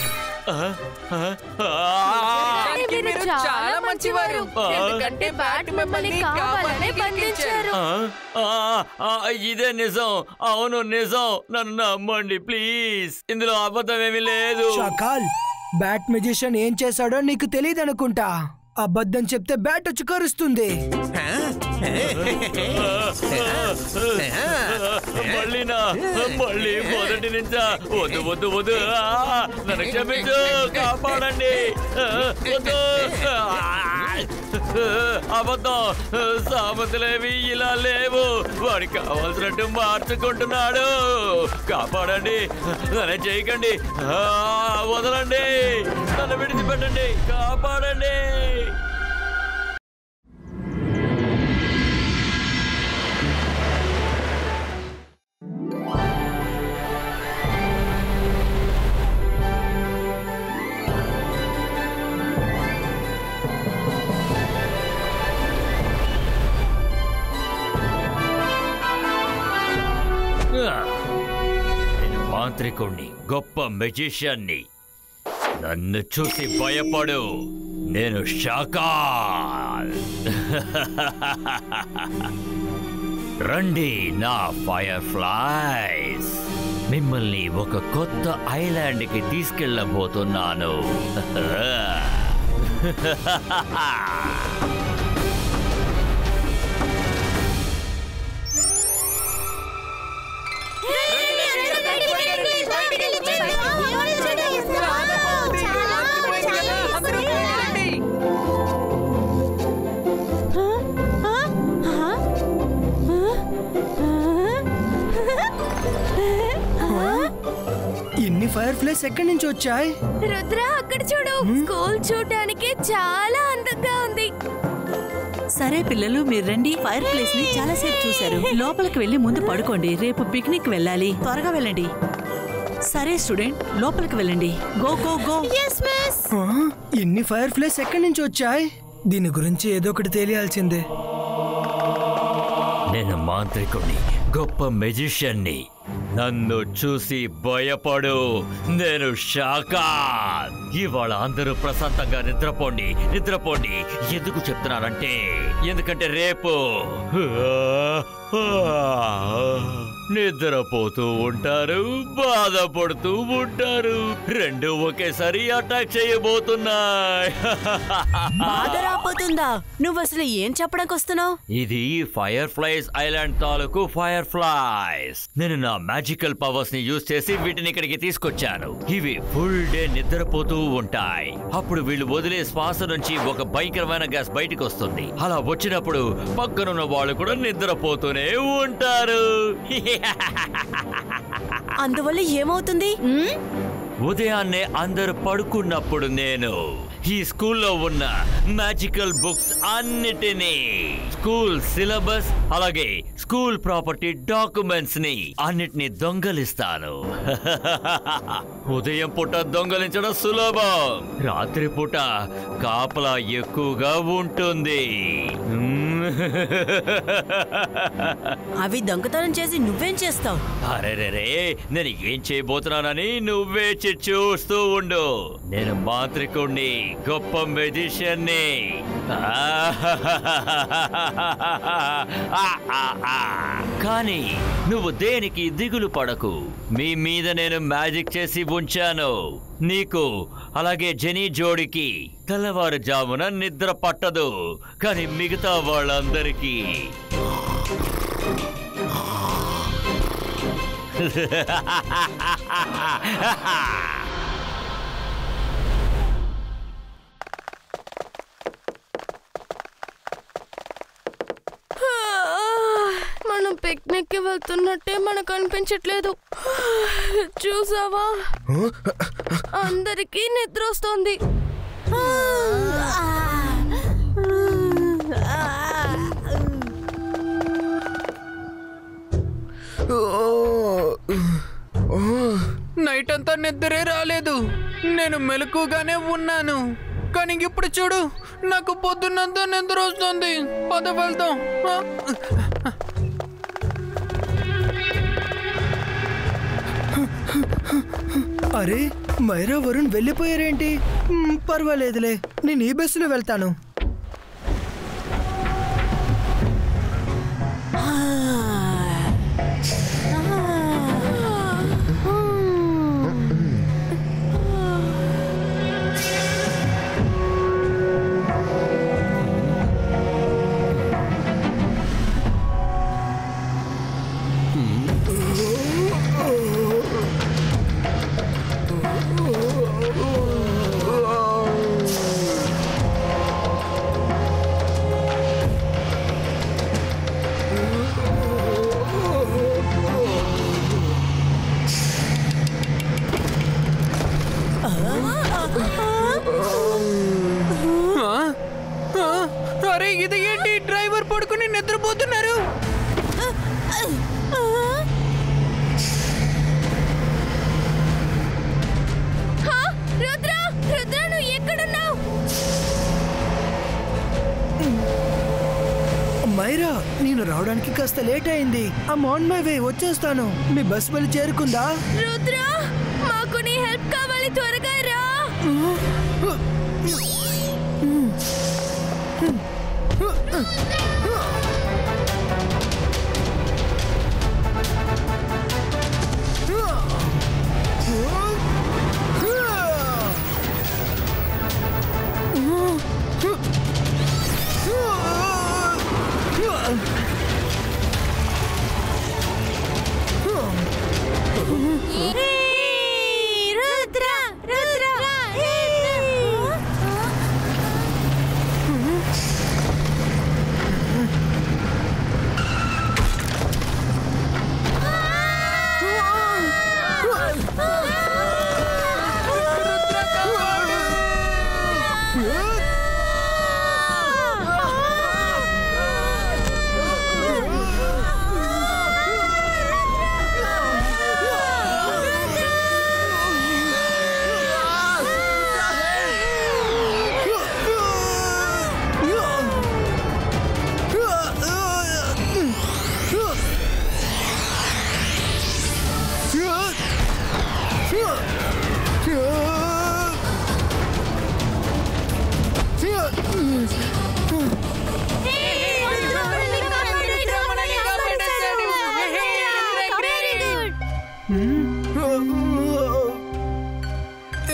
చాలా మంచివారు, ఎందుకంటే బ్యాట్ మిమ్మల్ని కావాలనే బంధించారు. ఇదే నిజం. అవును నిజం, నన్ను నమ్మండి ప్లీజ్. ఇందులో అబద్ధం ఏమీ లేదు. షకాల్, బ్యాట్ మెజిషియన్ ఏం చేశాడో నీకు తెలియదు అనుకుంటా. అబద్ధం చెప్తే బ్యాట్ వచ్చి కరుస్తుంది. మళ్ళీ మొదటి నుంచా? వద్దు వద్దు వద్దు, నన్ను క్షమించు, కాపాడండి. వద్దు, అబద్ధం. సామెతలేవి ఇలా లేవు. వాడికి కావాల్సినట్టు మార్చుకుంటున్నాడు. కాపాడండి, నన్ను చేయకండి, వదలండి, నన్ను విడిచిపెట్టండి, కాపాడండి. నేను మాంత్రికుణ్ణి, గొప్ప మెజిషియన్ని. నన్ను చూసి భయపడు. నేను షకాల్. రండి నా ఫైర్ ఫ్లైస్. మిమ్మల్ని ఒక కొత్త ఐలాండ్కి తీసుకెళ్ళబోతున్నాను. ఇన్ని ఫైర్ ఫ్లైస్ ఎక్కడి నుంచి వచ్చాయి? రుద్ర, అక్కడ చూడు. స్కూల్ చూడడానికి చాలా అందంగా ఉంది. సరే పిల్లలు, మీరు రండి. ఫైర్ ప్లేస్ ని చాలా సేపు చూశారు. లోపలికి వెళ్ళి ముందు పడుకోండి. రేపు పిక్నిక్ వెళ్ళాలి, త్వరగా వెళ్ళండి. సరే స్టూడెంట్, లోపలికి వెళ్ళండి. Go go go. ఇన్ని ఫైర్ ఫ్లైస్ ఎక్కడి నుంచి వచ్చాయి? దీని గురించి ఏదో ఒకటి తెలియాల్సిందే. నేను మాంత్రికుణ్ణి, గొప్ప మెజిషియన్ని. నన్ను చూసి భయపడు. నేను షకాల్. ఇవాళ అందరూ ప్రశాంతంగా నిద్రపోండి, నిద్రపోండి. ఎందుకు చెప్తున్నానంటే, ఎందుకంటే రేపు నిద్రపోతూ ఉంటారు, బాధపడుతూ ఉంటారు. రెండు ఒకేసారి అటాక్ చేయబోతున్నాయి. బాధ రాపోతుందా? నువ్వు అసలు ఏం చెప్పడానికి వస్తున్నావు? ఇది ఫైర్ ఫ్లైస్ ఐలాండ్ తాలూకు ఫైర్ ఫ్లైస్. నేను నా మ్యాజికల్ పవర్స్ ని యూజ్ చేసి వీటిని ఇక్కడికి తీసుకొచ్చాను. ఇవి ఫుల్ డే నిద్రపోతూ ఉంటాయి. అప్పుడు వీళ్ళు వదిలే శ్వాస నుంచి ఒక భయంకరమైన గ్యాస్ బయటకు వస్తుంది. అలా వచ్చినప్పుడు పక్కనున్న వాళ్ళు కూడా నిద్రపోతూనే ఉంటారు. అందువల్ల ఏమవుతుంది? ఉదయాన్నే అందరు పడుకున్నప్పుడు నేను ఈ స్కూల్లో ఉన్న మ్యాజికల్ బుక్స్ అన్నిటినీ, స్కూల్ సిలబస్, అలాగే స్కూల్ ప్రాపర్టీ డాక్యుమెంట్స్ ని అన్నిటినీ దొంగలిస్తాను. ఉదయం పూట దొంగలించడం సులభం, రాత్రి పూట కాపలా ఎక్కువగా ఉంటుంది. అవి దొంగతనం చేసి నువ్వేం చేస్తావు? అరే, నేను ఏం చేయబోతున్నానని నువ్వే చూస్తూ ఉండు. నేను మాంత్రికుణ్ణి, గొప్ప మెజిషియన్ని. కానీ నువ్వు దేనికి దిగులు పడకు. మీ మీద నేను మ్యాజిక్ చేసి ఉంచాను. నీకు అలాగే జెనీ జోడికి తెల్లవారుజామున నిద్ర పట్టదు, కానీ మిగతా వాళ్ళందరికీ మనం పిక్నిక్ కి వెళ్తున్నట్టే మనకు అనిపించట్లేదు. చూసావా, అందరికీ నిద్ర వస్తుంది. నైట్ అంతా నిద్రే రాలేదు. నేను మెలకుగానే ఉన్నాను. కానీ ఇప్పుడు చూడు, నాకు పొద్దున్నంతా నిద్ర వస్తుంది. పద వెళ్దాం. అరే, మైరా వరుణ్ వెళ్ళిపోయారేంటి? పర్వాలేదులే, నేను ఈ బస్సులో వెళ్తాను. అరే, ఇది ఏంటి? డ్రైవర్ పడుకుని నిద్రపోతున్నారు. మైరా, నేను రావడానికి కాస్త లేట్ అయింది. ఐమ్ ఆన్ మై వే, వచ్చేస్తాను. మీ బస్ వెళ్ళి చేరుకుందా? రుద్ర, మాకు నీ హెల్ప్ కావాలి, త్వరగా రా.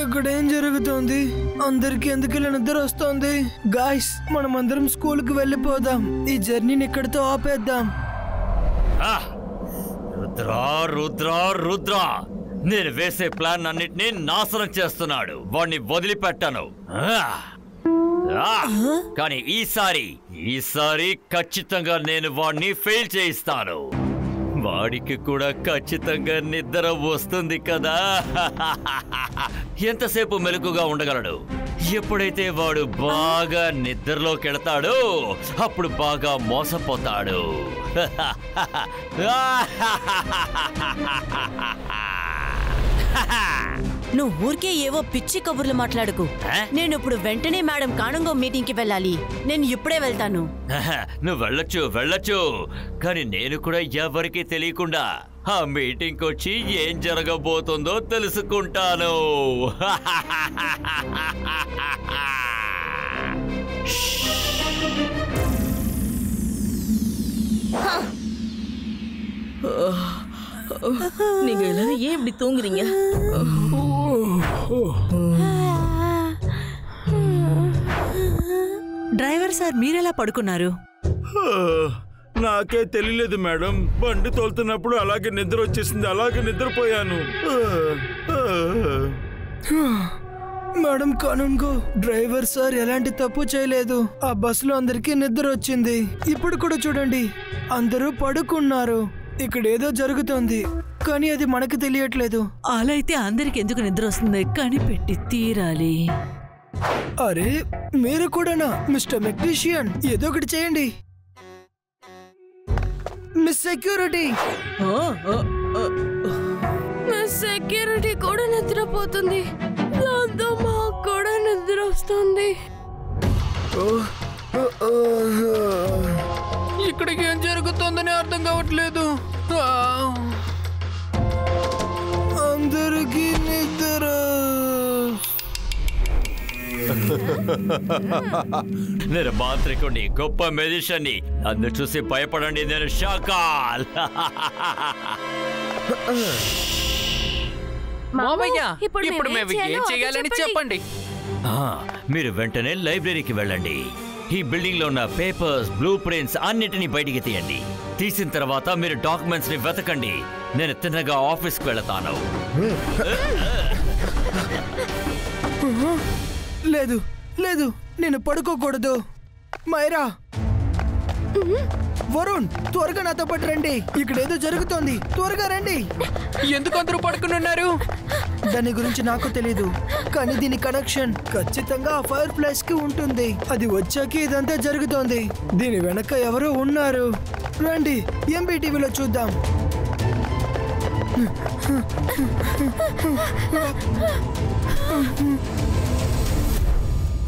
ఇక్కడేం జరుగుతోంది? అందరికి ఎందుకు ఇలా నిద్ర వస్తోంది? గాయ్స్, మనం అందరం స్కూల్ కి వెళ్ళిపోదాం. ఈ జర్నీని ఇక్కడితో ఆపేద్దాం. రుద్రా రుద్రా రుద్రా, నేను వేసే ప్లాన్ అన్నిటినీ నాశనం చేస్తున్నాడు. వాడిని వదిలిపెట్టాను. కానీ ఈసారి ఖచ్చితంగా నేను వాడిని ఫెయిల్ చేయిస్తాను. వాడికి కూడా ఖచ్చితంగా నిద్ర వస్తుంది కదా. ఎంతసేపు మెలకుగా ఉండగలడు? ఎప్పుడైతే వాడు బాగా నిద్రలోకి వెళతాడో అప్పుడు బాగా మోసపోతాడు. నువ్వు ఊరికే ఏవో పిచ్చి కబుర్లు మాట్లాడుకు. నేను ఇప్పుడు వెంటనే మేడం కాణంగో మీటింగ్ కి వెళ్ళాలి. నేను ఇప్పుడే వెళ్తాను. నువ్వు వెళ్ళొచ్చు, కానీ నేను కూడా ఎవరికి తెలియకుండా ఆ మీటింగ్ వచ్చి ఏం జరగబోతుందో తెలుసుకుంటాను. நீங்க எல்லாரும் ஏன் இப்படி தூங்குறீங்க? డ్రైవర్ సార్ మీరెలా పడుకున్నారు? నాకే తెలియలేదు మేడం. బండి తోలుతున్నప్పుడు అలాగే నిద్ర వచ్చేసింది, అలాగే నిద్రపోయాను. మేడం కానుంగో, డ్రైవర్ సార్ ఎలాంటి తప్పు చేయలేదు. ఆ బస్సులో అందరికీ నిద్ర వచ్చింది. ఇప్పుడు కూడా చూడండి, అందరూ పడుకున్నారు. ఇక్కడ ఏదో జరుగుతోంది, కానీ అది మనకు తెలియట్లేదు. అలా అయితే అందరికి ఎందుకు నిద్ర వస్తుంది? కనిపెట్టి తీరాలి. అరే మీరు కూడానా మిస్టర్ మెగ్నీషియన్? ఏదో ఒకటి చేయండి. మిస్ సెక్యూరిటీ, మిస్ సెక్యూరిటీ కూడా నిద్రపోతుంది. దాంతో మాకు కూడా నిద్ర వస్తుంది. ఇక్కడికి ఏం జరుగుతుందని అర్థం కావట్లేదు. అందరికీ నిద్ర. నేను మాంత్రికుడిని, గొప్ప మెజిషియన్ని. అందరు చూసి భయపడండి, నేను షాకాల్. మామయ్య, ఇప్పుడు మేము ఏం చేయాలని చెప్పండి. మీరు వెంటనే లైబ్రరీకి వెళ్ళండి. ఈ బిల్డింగ్ లో ఉన్న పేపర్స్, బ్లూ ప్రింట్స్ అన్నిటినీ బయటికి తీయండి. తీసిన తర్వాత మీరు డాక్యుమెంట్స్ ని వెతకండి. నేను తిన్నగా ఆఫీస్కి వెళతాను. లేదు లేదు, నేను పడుకోకూడదు. మైరా, వరుణ్, త్వరగా నాతో పాటు రండి. ఇక్కడ ఏదో జరుగుతోంది, త్వరగా రండి. ఎందుకు అందరూ పడుకుని ఉన్నారు? దాని గురించి నాకు తెలీదు, కానీ దీని కనెక్షన్ ఖచ్చితంగా ఆ ఫైర్ ప్లేస్ కి ఉంటుంది. అది వచ్చాక ఇదంతా జరుగుతోంది. దీని వెనక ఎవరో ఉన్నారు. రండి, ఎంబీటీవీలో చూద్దాం.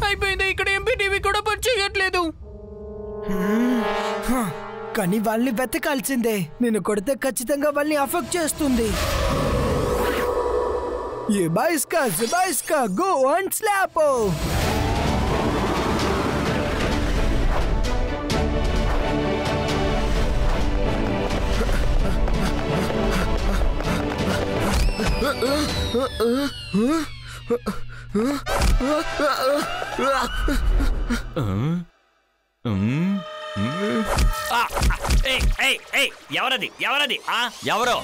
అయిపోయింది, ఇక్కడ ఎంపీటీవీ కూడా పని చేయట్లేదు. కానీ వాళ్ళని వెతకాల్సిందే. నేను కొడితే ఖచ్చితంగా వాళ్ళని అఫెక్ట్ చేస్తుంది. ये 22 का गो ऑन स्लैपो. ఎవరది ఎవరది? ఎవరు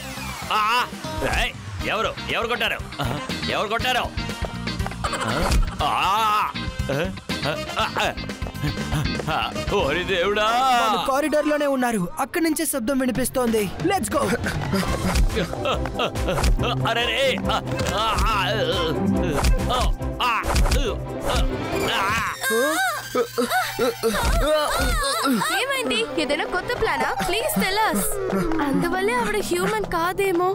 ఎవరు ఎవరు కొట్టారు? ఎవరు కొట్టారు? ఓరి దేవుడా! కారిడార్ లోనే ఉన్నారు. అక్కడి నుంచే శబ్దం వినిపిస్తోంది. Let's go. అరే ఏమైంది? ఏదైనా కొత్త ప్లానా? Please tell us. అందువల్లే ఆవిడ హ్యూమన్ కాదేమో.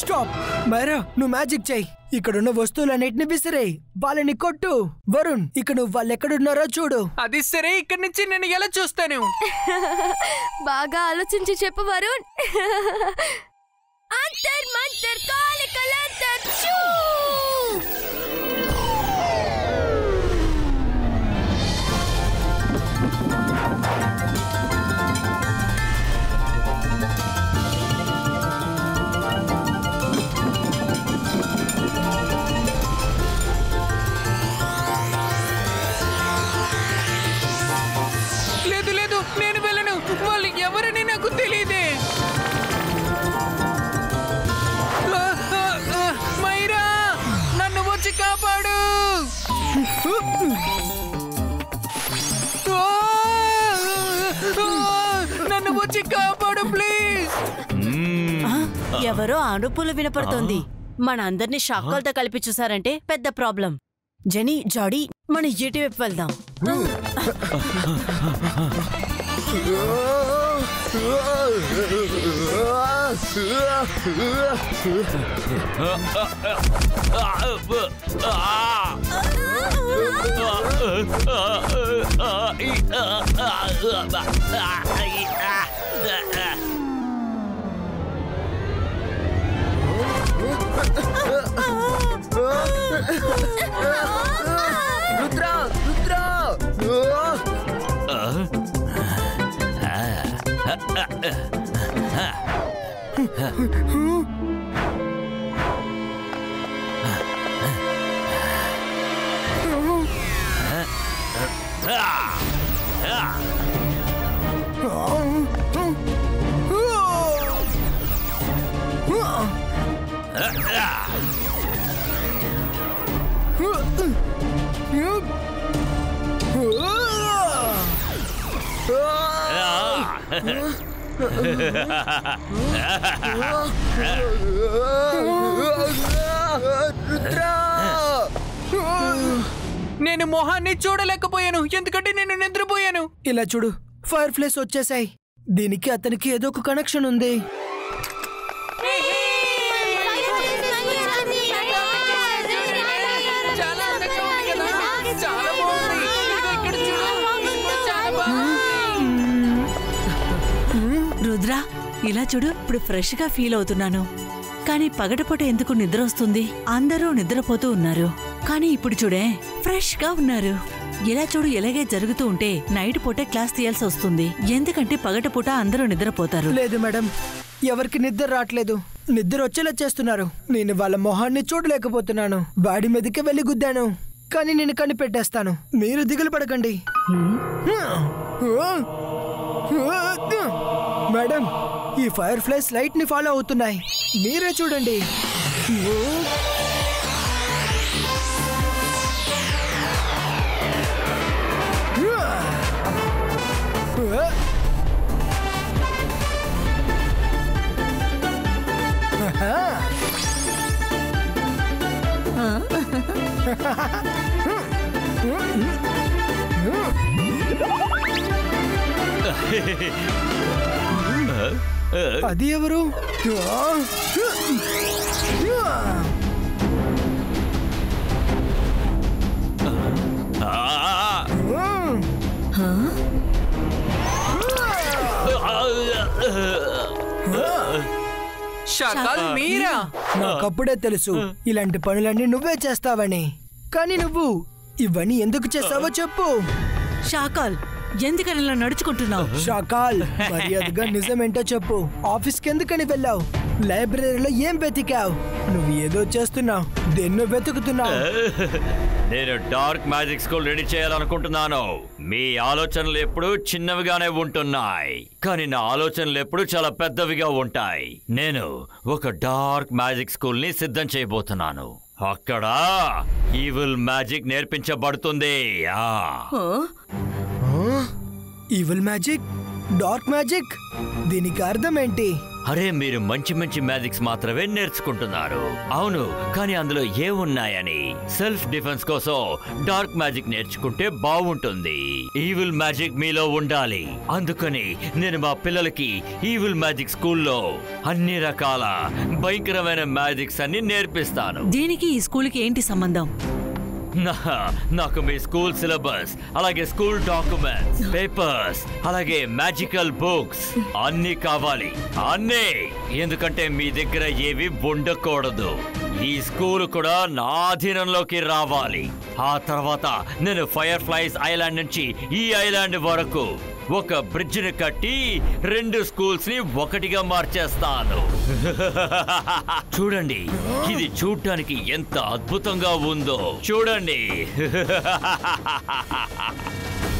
స్టాప్ మైరా, నువ్వు మ్యాజిక్ చెయ్యి. ఇక్కడున్న వస్తువులన్నిటిని విసిరేయ్. వాళ్ళని కొట్టు. వరుణ్, ఇక్కడ నువ్వు వాళ్ళు ఎక్కడున్నారో చూడు. అది సరే, ఇక్కడి నుంచి నేను ఎలా చూస్తాను? బాగా ఆలోచించి చెప్పు వరుణ్. అంతర్ మంతర్ కాలికలంతర్ చూ. లేదు లేదు, నేను వెళ్ళను. వాళ్ళు ఎవరని నాకు తెలియదే. మైరా, నన్ను వచ్చి కాపాడు. నన్ను వచ్చి కాపాడు ప్లీజ్. ఎవరో అరుపులు వినపడుతోంది. మన అందరినీ షాక్లతో కలిపి చూసారంటే పెద్ద ప్రాబ్లం. జెనీ, జాడీ, మన ఇటువైపు వెళ్దాం. రుద్రా, రుద్రా. నేను మొహాన్ని చూడలేకపోయాను ఎందుకంటే నేను నిద్రపోయాను. ఇలా చూడు, ఫైర్ ఫ్లైస్ వచ్చేసాయి. దీనికి అతనికి ఏదో ఒక కనెక్షన్ ఉంది. రుద్ర, ఇలా చూడు, ఇప్పుడు ఫ్రెష్ గా ఫీల్ అవుతున్నాను. కానీ పగటిపూట ఎందుకు నిద్ర వస్తుంది? అందరూ నిద్రపోతూ ఉన్నారు, కానీ ఇప్పుడు చూడే ఫ్రెష్ గా ఉన్నారు. ఇలా చూడు, ఇలాగే జరుగుతూ ఉంటే నైట్ పూటే క్లాస్ తీయాల్సి వస్తుంది. ఎందుకంటే పగటిపూట అందరూ నిద్రపోతారు. లేదు మేడం, ఎవరికి నిద్ర రావట్లేదు. నిద్ర వచ్చేలా చేస్తున్నారు. నేను వాళ్ళ మొహాన్ని చూడలేకపోతున్నాను. బాడీ మీదకి వెళ్ళి గుద్దాను, కానీ నేను కనిపెట్టేస్తాను. మీరు దిగులు పడకండి. మేడం, ఈ ఫైర్ ఫ్లైస్ లైట్ ని ఫాలో అవుతున్నాయి. మీరే చూడండి. అది ఎవరు? షకాల్ మీరా? నాకప్పుడే తెలుసు ఇలాంటి పనులన్నీ నువ్వే చేస్తావని. కానీ నువ్వు ఇవన్నీ ఎందుకు చేస్తావో చెప్పు. షాకాల్, ఎందుకని ఇలా నడుచుకుంటున్నావు? షాకాల్, మర్యాదగా నిజమేంటో చెప్పు. ఆఫీస్కి ఎందుకని వెళ్ళావు? లైబ్రరీలో ఏం వెతికావు? నువ్వు ఏదో చేస్తున్నావు. దేన్నో వెతుకుతున్నావు. నేను డార్క్ మ్యాజిక్ స్కూల్ రెడీ చేయాలనుకుంటున్నాను. మీ ఆలోచనలు ఎప్పుడు చిన్నవిగానే ఉంటున్నాయి, కానీ నా ఆలోచనలు ఎప్పుడు చాలా పెద్దవిగా ఉంటాయి. నేను ఒక డార్క్ మ్యాజిక్ స్కూల్ ని సిద్ధం చేయబోతున్నాను. అక్కడ ఈవిల్ మ్యాజిక్ నేర్పించబడుతుంది. Evil magic? Dark magic? దీనికి అర్థం ఏంటి? అరే, మీరు మంచి మంచి మ్యాజిక్స్ మాత్రమే నేర్చుకుంటున్నారు. అవును, కానీ అందులో ఏమున్నాయని? సెల్ఫ్ డిఫెన్స్ కోసం డార్క్ మ్యాజిక్ నేర్చుకుంటే బాగుంటుంది. ఈవిల్ మ్యాజిక్ మీలో ఉండాలి. అందుకని నేను మా పిల్లలకి ఈవిల్ మ్యాజిక్ స్కూల్లో అన్ని రకాల భయంకరమైన మ్యాజిక్స్ అన్ని నేర్పిస్తాను. దీనికి ఈ స్కూల్కి ఏంటి సంబంధం? నాకు మీ స్కూల్ సిలబస్, అలాగే స్కూల్ డాక్యుమెంట్స్, పేపర్స్, అలాగే మ్యాజికల్ బుక్స్ అన్నీ కావాలి. అన్నీ. ఎందుకంటే మీ దగ్గర ఏవి ఉండకూడదు. ఈ స్కూల్ కూడా నా అధీనంలోకి రావాలి. ఆ తర్వాత నేను ఫైర్ ఫ్లైస్ ఐలాండ్ నుంచి ఈ ఐలాండ్ వరకు ఒక బ్రిడ్జ్ ని కట్టి 2 స్కూల్స్ ని ఒకటిగా మార్చేస్తాను. చూడండి, ఇది చూడటానికి ఎంత అద్భుతంగా ఉందో. చూడండి.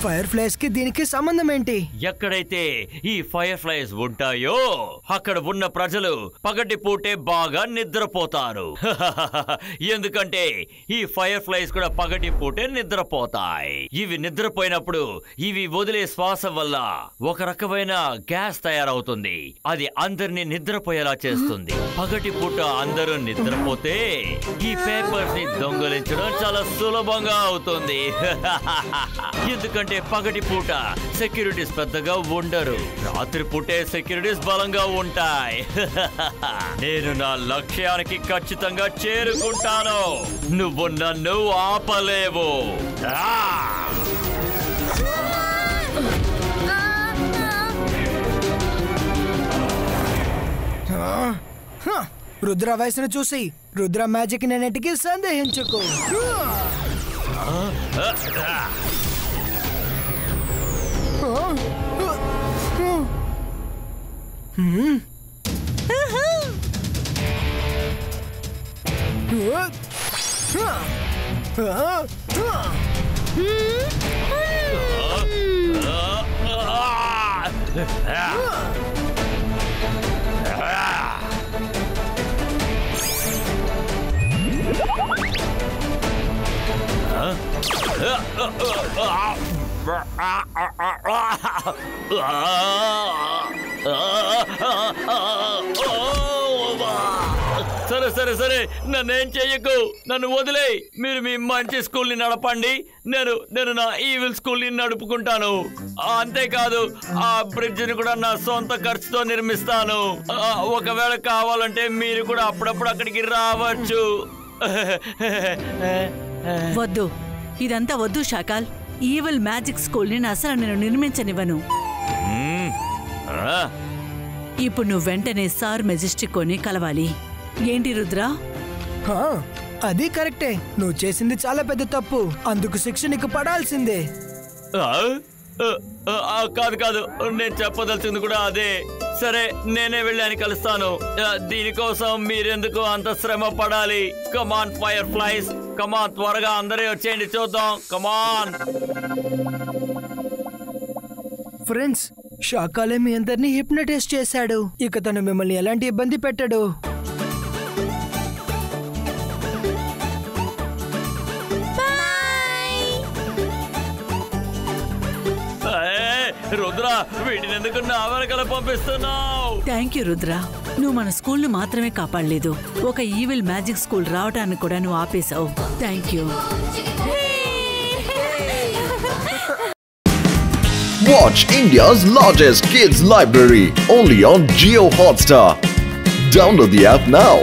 ఫైర్ ఫ్లైస్ కి దీనికి సంబంధం ఏంటి? ఎక్కడైతే ఈ ఫైర్ ఫ్లైస్ ఉంటాయో అక్కడ ఉన్న ప్రజలు పగటి పూటే బాగా నిద్రపోతారు. ఎందుకంటే ఈ ఫైర్ ఫ్లైస్ కూడా పగటి పూటే నిద్రపోతాయి. ఇవి నిద్రపోయినప్పుడు ఇవి వదిలే శ్వాస వల్ల ఒక రకమైన గ్యాస్ తయారవుతుంది. అది అందరినీ నిద్రపోయేలా చేస్తుంది. పగటి పూట అందరూ నిద్రపోతే ఈ పేపర్స్ ని దొంగలించడం చాలా సులభంగా అవుతుంది. ఎందుకంటే పగటి పూట సెక్యూరిటీస్ పెద్దగా ఉండరు, రాత్రి పూటే సెక్యూరిటీస్ బలంగా ఉంటాయి. నేను నా లక్ష్యానికి ఖచ్చితంగా చేరుకుంటాను. నువ్వు నన్ను ఆపలేవు. రుద్ర వయసును చూసి రుద్ర మ్యాజిక్ నేటికి సందేహించుకో. సరే సరే సరే నన్నేం చెయ్యకు, నన్ను వదిలే. మీరు మీ మంచి స్కూల్ని నడపండి, నేను నా ఈవిల్ స్కూల్ని నడుపుకుంటాను. అంతేకాదు ఆ బ్రిడ్జిని కూడా నా సొంత ఖర్చుతో నిర్మిస్తాను. ఒకవేళ కావాలంటే మీరు కూడా అప్పుడప్పుడు అక్కడికి రావచ్చు. వద్దు, ఇదంతా వద్దు షాకాల్. ఈవిల్ మ్యాజిక్ స్కూల్ని అసలు నేను నిర్మించనివ్వను. ఇప్పుడు నువ్వు వెంటనే సార్ మెజెస్టికోని కలవాలి. ఏంటి రుద్ర? అది కరెక్టే. నువ్వు చేసింది చాలా పెద్ద తప్పు, అందుకు శిక్ష నీకు పడాల్సిందే. కాదు కాదు, నేను చెప్పదలిచింది కూడా అదే. సరే, నేనే వెళ్ళి ఆయన కలుస్తాను. దీనికోసం మీరెందుకు అంత శ్రమ పడాలి? కమాన్ ఫైర్ ఫ్లైస్, కమాన్, త్వరగా అందరూ వచ్చేయండి, చూద్దాం. కమాన్ ఫ్రెండ్స్, షాకాలే మీ అందరినీ హిప్నటైజ్ చేశాడు. ఇక తను మిమ్మల్ని ఎలాంటి ఇబ్బంది పెట్టడు. రుద్ర, వీటిని ఎందుకు నా వెనకాల పంపిస్తున్నావు? Thank you Rudra. నువ్వు మన స్కూల్ ను మాత్రమే కాపాడలేదు, ఒక ఈవిల్ మ్యాజిక్ స్కూల్ రావటానికి కూడా నువ్వు ఆపేశావు. Thank you. Watch India's largest kids library only on Jio Hotstar. Download the app now.